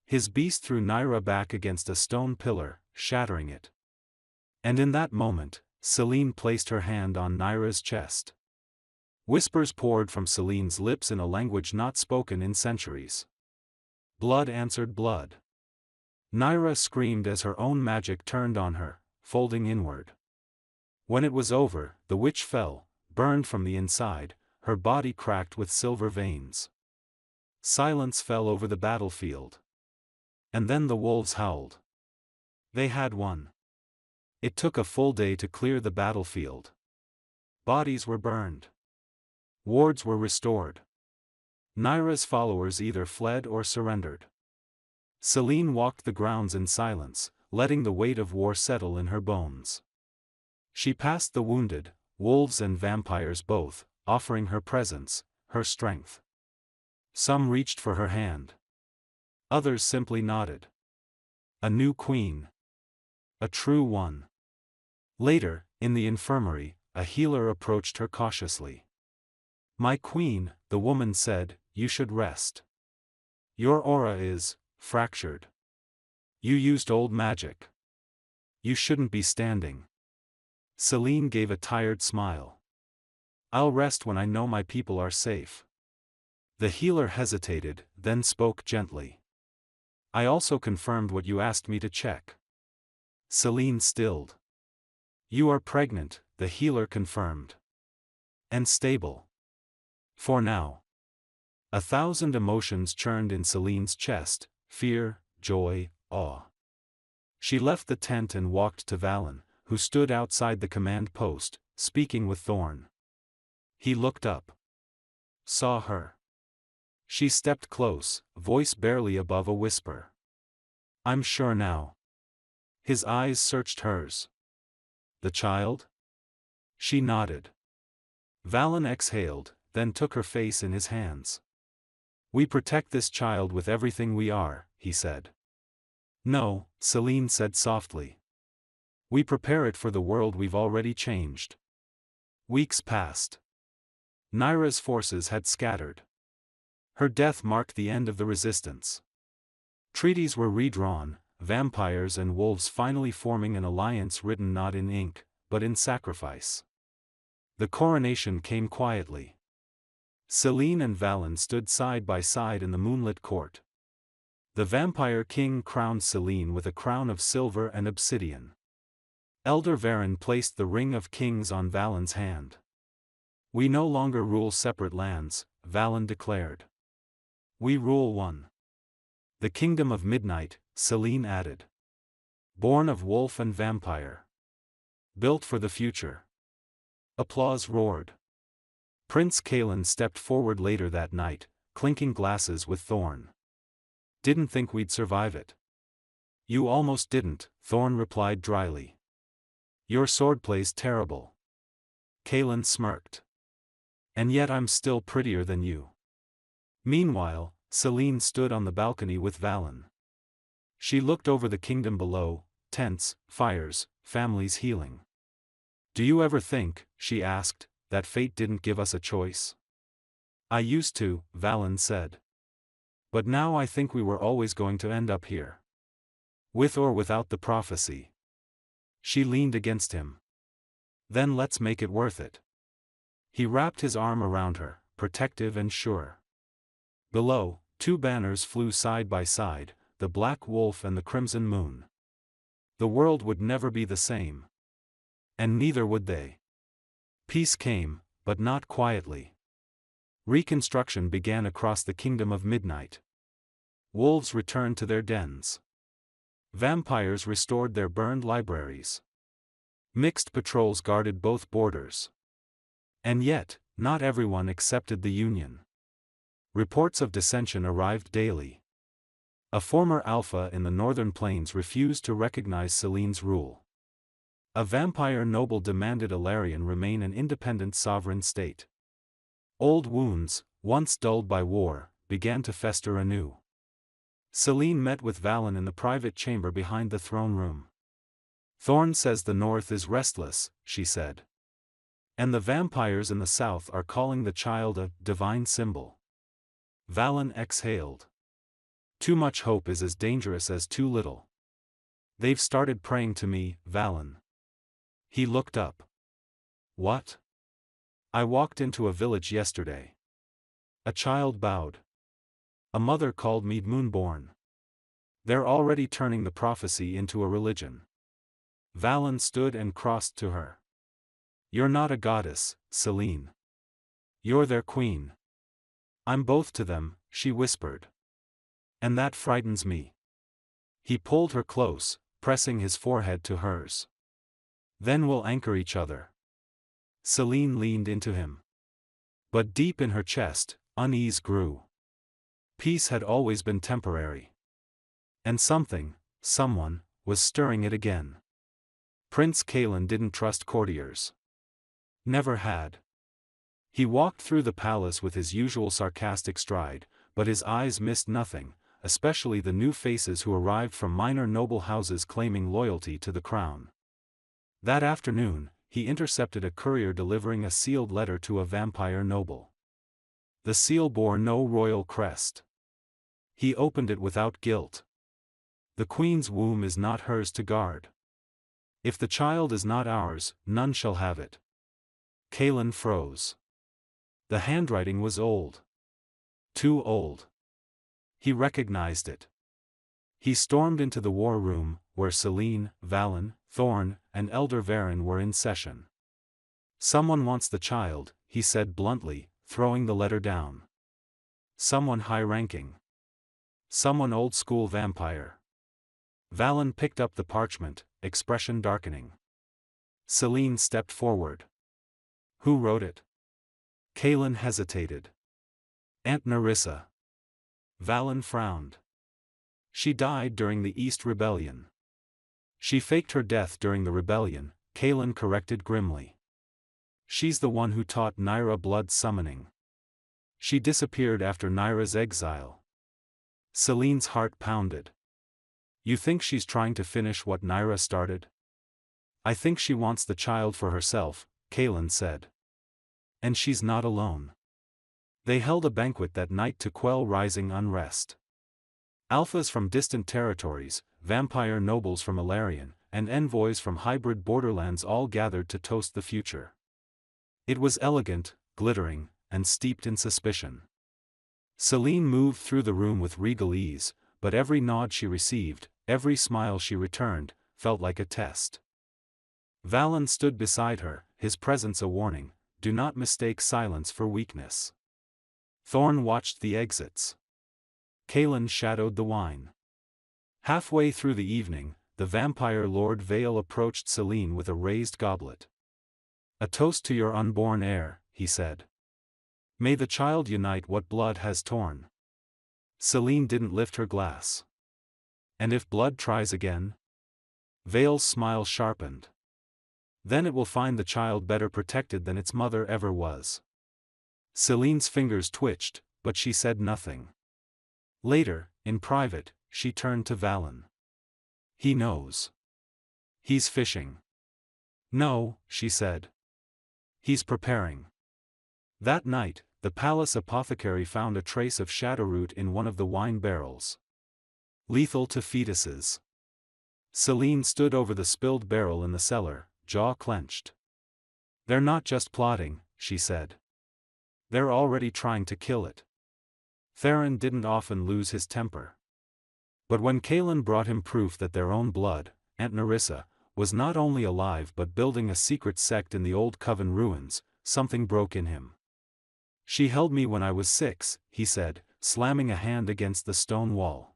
His beast threw Nyra back against a stone pillar, shattering it. And in that moment, Selene placed her hand on Nyra's chest. Whispers poured from Selene's lips in a language not spoken in centuries. Blood answered blood. Nyra screamed as her own magic turned on her, folding inward. When it was over, the witch fell, burned from the inside, her body cracked with silver veins. Silence fell over the battlefield. And then the wolves howled. They had won. It took a full day to clear the battlefield. Bodies were burned. Wards were restored. Nyra's followers either fled or surrendered. Selene walked the grounds in silence, letting the weight of war settle in her bones. She passed the wounded, wolves and vampires both, offering her presence, her strength. Some reached for her hand. Others simply nodded. A new queen. A true one. Later, in the infirmary, a healer approached her cautiously. "My queen," the woman said, "you should rest. Your aura is fractured. You used old magic. You shouldn't be standing." Celine gave a tired smile. I'll rest when I know my people are safe. The healer hesitated, then spoke gently. I also confirmed what you asked me to check. Celine stilled. You are pregnant, the healer confirmed. And stable. For now. 1,000 emotions churned in Celine's chest: fear, joy, awe. She left the tent and walked to Valen, who stood outside the command post, speaking with Thorn. He looked up. Saw her. She stepped close, voice barely above a whisper. I'm sure now. His eyes searched hers. The child? She nodded. Valen exhaled, then took her face in his hands. We protect this child with everything we are, he said. No, Celine said softly. We prepare it for the world we've already changed. Weeks passed. Naira's forces had scattered. Her death marked the end of the resistance. Treaties were redrawn, vampires and wolves finally forming an alliance written not in ink, but in sacrifice. The coronation came quietly. Celine and Valen stood side by side in the moonlit court. The vampire king crowned Celine with a crown of silver and obsidian. Elder Varen placed the ring of kings on Valen's hand. We no longer rule separate lands, Valen declared. We rule one. The kingdom of midnight, Celine added. Born of wolf and vampire. Built for the future. Applause roared. Prince Kalen stepped forward later that night, clinking glasses with Thorn. Didn't think we'd survive it. You almost didn't, Thorn replied dryly. Your swordplay's terrible. Kalen smirked. And yet I'm still prettier than you. Meanwhile, Celine stood on the balcony with Valen. She looked over the kingdom below, tents, fires, families healing. Do you ever think, she asked, that fate didn't give us a choice? I used to, Valen said. But now I think we were always going to end up here. With or without the prophecy. She leaned against him. Then let's make it worth it. He wrapped his arm around her, protective and sure. Below, two banners flew side by side, the black wolf and the crimson moon. The world would never be the same. And neither would they. Peace came, but not quietly. Reconstruction began across the kingdom of midnight. Wolves returned to their dens. Vampires restored their burned libraries. Mixed patrols guarded both borders. And yet, not everyone accepted the union. Reports of dissension arrived daily. A former alpha in the northern plains refused to recognize Celine's rule. A vampire noble demanded Alarion remain an independent sovereign state. Old wounds, once dulled by war, began to fester anew. Celine met with Valen in the private chamber behind the throne room. Thorn says the north is restless, she said. And the vampires in the south are calling the child a divine symbol. Valen exhaled. Too much hope is as dangerous as too little. They've started praying to me, Valen. He looked up. What? I walked into a village yesterday. A child bowed. A mother called me Moonborn. They're already turning the prophecy into a religion. Valen stood and crossed to her. You're not a goddess, Celine. You're their queen. I'm both to them, she whispered. And that frightens me. He pulled her close, pressing his forehead to hers. Then we'll anchor each other. Celine leaned into him. But deep in her chest, unease grew. Peace had always been temporary. And something, someone, was stirring it again. Prince Kalen didn't trust courtiers. Never had. He walked through the palace with his usual sarcastic stride, but his eyes missed nothing, especially the new faces who arrived from minor noble houses claiming loyalty to the crown. That afternoon, he intercepted a courier delivering a sealed letter to a vampire noble. The seal bore no royal crest. He opened it without guilt. The queen's womb is not hers to guard. If the child is not ours, none shall have it. Kaelin froze. The handwriting was old. Too old. He recognized it. He stormed into the war room, where Selene, Valen, Thorn, and Elder Varen were in session. Someone wants the child, he said bluntly, throwing the letter down. Someone high-ranking. Someone old-school vampire. Valen picked up the parchment, expression darkening. Selene stepped forward. Who wrote it? Kaelin hesitated. Aunt Nerissa. Valen frowned. She died during the East Rebellion. She faked her death during the rebellion, Kaelin corrected grimly. She's the one who taught Nyra blood summoning. She disappeared after Nyra's exile. Selene's heart pounded. You think she's trying to finish what Nyra started? I think she wants the child for herself, Kaelin said. And she's not alone. They held a banquet that night to quell rising unrest. Alphas from distant territories, vampire nobles from Ilarion, and envoys from hybrid borderlands all gathered to toast the future. It was elegant, glittering, and steeped in suspicion. Selene moved through the room with regal ease, but every nod she received, every smile she returned, felt like a test. Valen stood beside her, his presence a warning, do not mistake silence for weakness. Thorn watched the exits. Kaelin shadowed the wine. Halfway through the evening, the vampire Lord Vale approached Selene with a raised goblet. A toast to your unborn heir, he said. May the child unite what blood has torn. Selene didn't lift her glass. And if blood tries again? Vale's smile sharpened. Then it will find the child better protected than its mother ever was. Selene's fingers twitched, but she said nothing. Later, in private, she turned to Valen. He knows. He's fishing. No, she said. He's preparing. That night, the palace apothecary found a trace of shadowroot in one of the wine barrels. Lethal to fetuses. Selene stood over the spilled barrel in the cellar, jaw clenched. They're not just plotting, she said. They're already trying to kill it. Theron didn't often lose his temper. But when Kaelin brought him proof that their own blood, Aunt Nerissa, was not only alive but building a secret sect in the old Coven ruins, something broke in him. She held me when I was 6, he said, slamming a hand against the stone wall.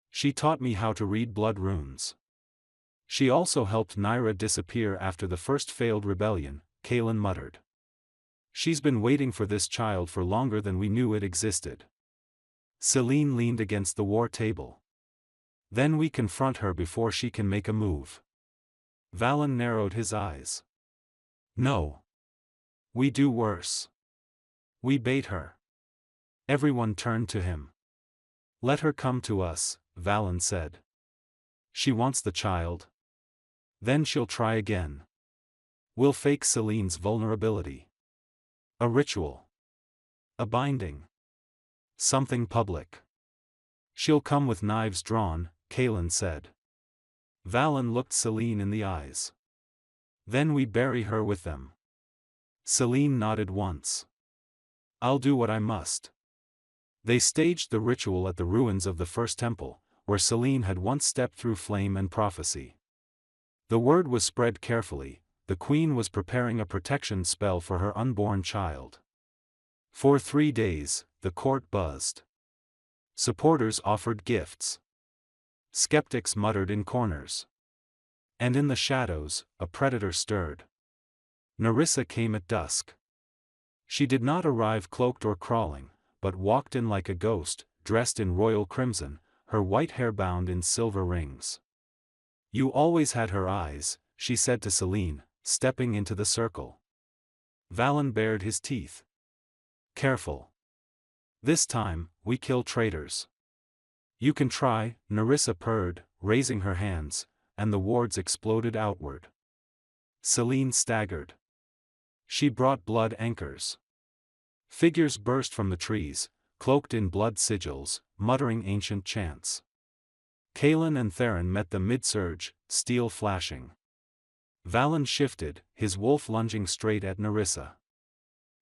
She taught me how to read blood runes. She also helped Nyra disappear after the first failed rebellion, Kaelin muttered. She's been waiting for this child for longer than we knew it existed. Selene leaned against the war table. Then we confront her before she can make a move. Valen narrowed his eyes. No. We do worse. We bait her. Everyone turned to him. Let her come to us, Valen said. She wants the child. Then she'll try again. We'll fake Selene's vulnerability. A ritual. A binding. Something public. She'll come with knives drawn, Kaelin said. Valen looked Selene in the eyes. Then we bury her with them. Selene nodded once. I'll do what I must. They staged the ritual at the ruins of the First Temple, where Selene had once stepped through flame and prophecy. The word was spread carefully, the queen was preparing a protection spell for her unborn child. For 3 days, the court buzzed. Supporters offered gifts. Skeptics muttered in corners. And in the shadows, a predator stirred. Nerissa came at dusk. She did not arrive cloaked or crawling, but walked in like a ghost, dressed in royal crimson, her white hair bound in silver rings. You always had her eyes, she said to Selene, stepping into the circle. Valen bared his teeth. Careful. This time, we kill traitors. You can try, Nerissa purred, raising her hands, and the wards exploded outward. Selene staggered. She brought blood anchors. Figures burst from the trees, cloaked in blood sigils, muttering ancient chants. Kaelin and Theron met them mid-surge, steel flashing. Valen shifted, his wolf lunging straight at Nerissa.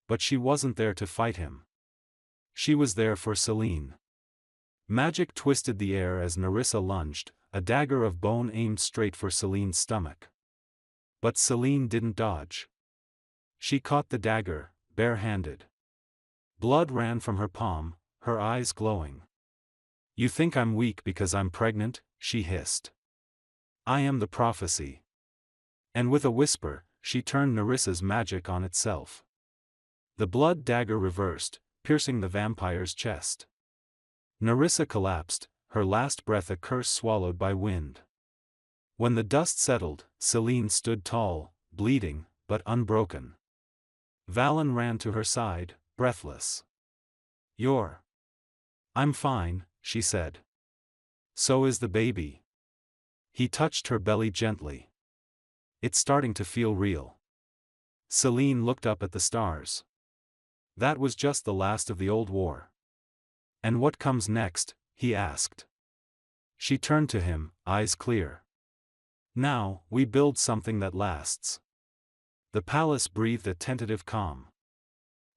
But she wasn't there to fight him. She was there for Celine. Magic twisted the air as Nerissa lunged, a dagger of bone aimed straight for Celine's stomach. But Celine didn't dodge. She caught the dagger, bare-handed. Blood ran from her palm, her eyes glowing. "You think I'm weak because I'm pregnant?" she hissed. "I am the prophecy." And with a whisper, she turned Nerissa's magic on itself. The blood dagger reversed, piercing the vampire's chest. Nerissa collapsed, her last breath a curse swallowed by wind. When the dust settled, Celine stood tall, bleeding, but unbroken. Valen ran to her side, breathless. "You're..." "I'm fine," she said. "So is the baby." He touched her belly gently. "It's starting to feel real." Celine looked up at the stars. That was just the last of the old war. "And what comes next?" he asked. She turned to him, eyes clear. "Now, we build something that lasts." The palace breathed a tentative calm.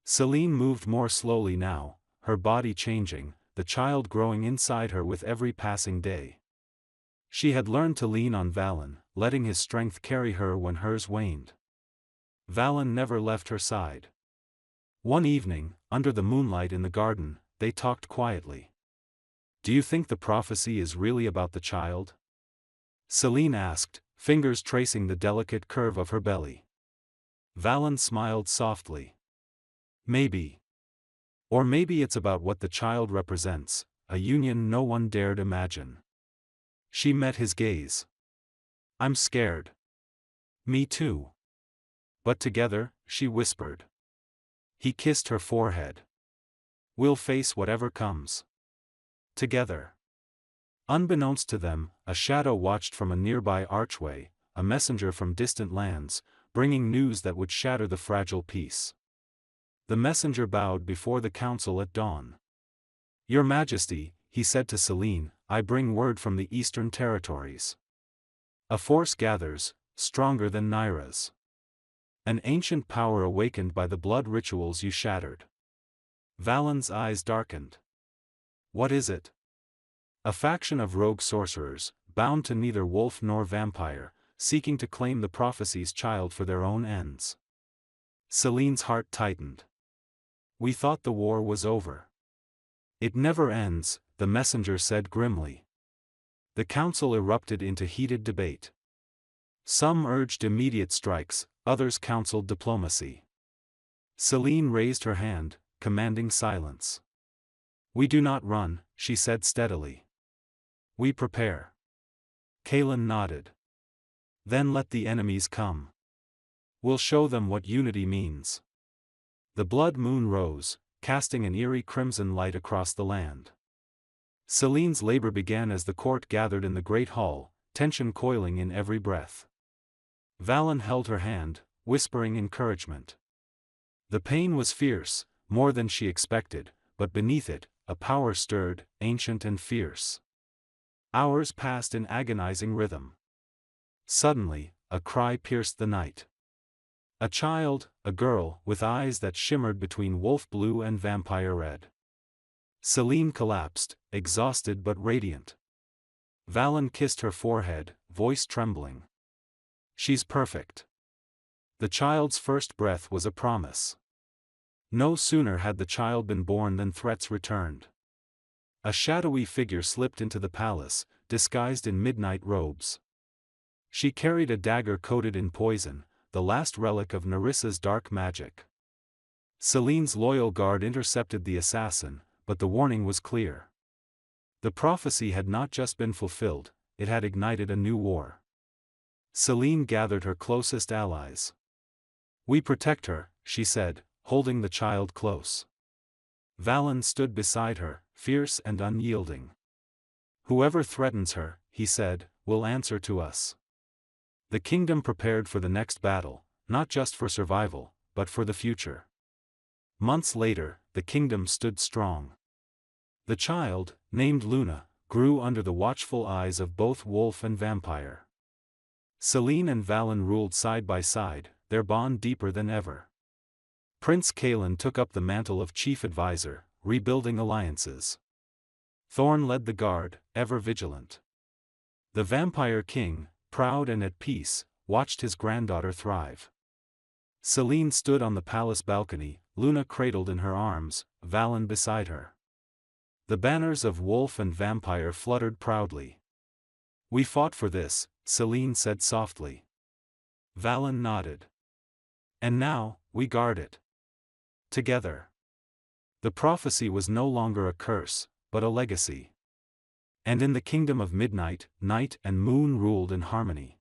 Celine moved more slowly now, her body changing, the child growing inside her with every passing day. She had learned to lean on Valen, letting his strength carry her when hers waned. Valen never left her side. One evening, under the moonlight in the garden, they talked quietly. "Do you think the prophecy is really about the child?" Celine asked, fingers tracing the delicate curve of her belly. Valen smiled softly. "Maybe. Or maybe it's about what the child represents, a union no one dared imagine." She met his gaze. "I'm scared." "Me too." "But together," she whispered. He kissed her forehead. "We'll face whatever comes. Together." Unbeknownst to them, a shadow watched from a nearby archway, a messenger from distant lands, bringing news that would shatter the fragile peace. The messenger bowed before the council at dawn. "Your Majesty," he said to Celine, "I bring word from the eastern territories. A force gathers, stronger than Naira's. An ancient power awakened by the blood rituals you shattered." Valen's eyes darkened. "What is it?" "A faction of rogue sorcerers, bound to neither wolf nor vampire, seeking to claim the prophecy's child for their own ends." Celine's heart tightened. "We thought the war was over." "It never ends," the messenger said grimly. The council erupted into heated debate. Some urged immediate strikes, others counseled diplomacy. Celine raised her hand, commanding silence. "We do not run," she said steadily. "We prepare." Kalen nodded. "Then let the enemies come. We'll show them what unity means." The blood moon rose, casting an eerie crimson light across the land. Celine's labor began as the court gathered in the great hall, tension coiling in every breath. Valen held her hand, whispering encouragement. The pain was fierce, more than she expected, but beneath it, a power stirred, ancient and fierce. Hours passed in agonizing rhythm. Suddenly, a cry pierced the night. A child, a girl, with eyes that shimmered between wolf blue and vampire red. Celine collapsed, exhausted but radiant. Valen kissed her forehead, voice trembling. "She's perfect." The child's first breath was a promise. No sooner had the child been born than threats returned. A shadowy figure slipped into the palace, disguised in midnight robes. She carried a dagger coated in poison, the last relic of Nerissa's dark magic. Celine's loyal guard intercepted the assassin, but the warning was clear. The prophecy had not just been fulfilled, it had ignited a new war. Celine gathered her closest allies. "We protect her," she said, holding the child close. Valen stood beside her, fierce and unyielding. "Whoever threatens her," he said, "will answer to us." The kingdom prepared for the next battle, not just for survival, but for the future. Months later, the kingdom stood strong. The child, named Luna, grew under the watchful eyes of both wolf and vampire. Selene and Valen ruled side by side, their bond deeper than ever. Prince Kalen took up the mantle of chief advisor, rebuilding alliances. Thorn led the guard, ever vigilant. The Vampire King, proud and at peace, watched his granddaughter thrive. Selene stood on the palace balcony, Luna cradled in her arms, Valen beside her. The banners of wolf and vampire fluttered proudly. "We fought for this," Selene said softly. Valen nodded. "And now, we guard it. Together." The prophecy was no longer a curse, but a legacy. And in the kingdom of midnight, night and moon ruled in harmony.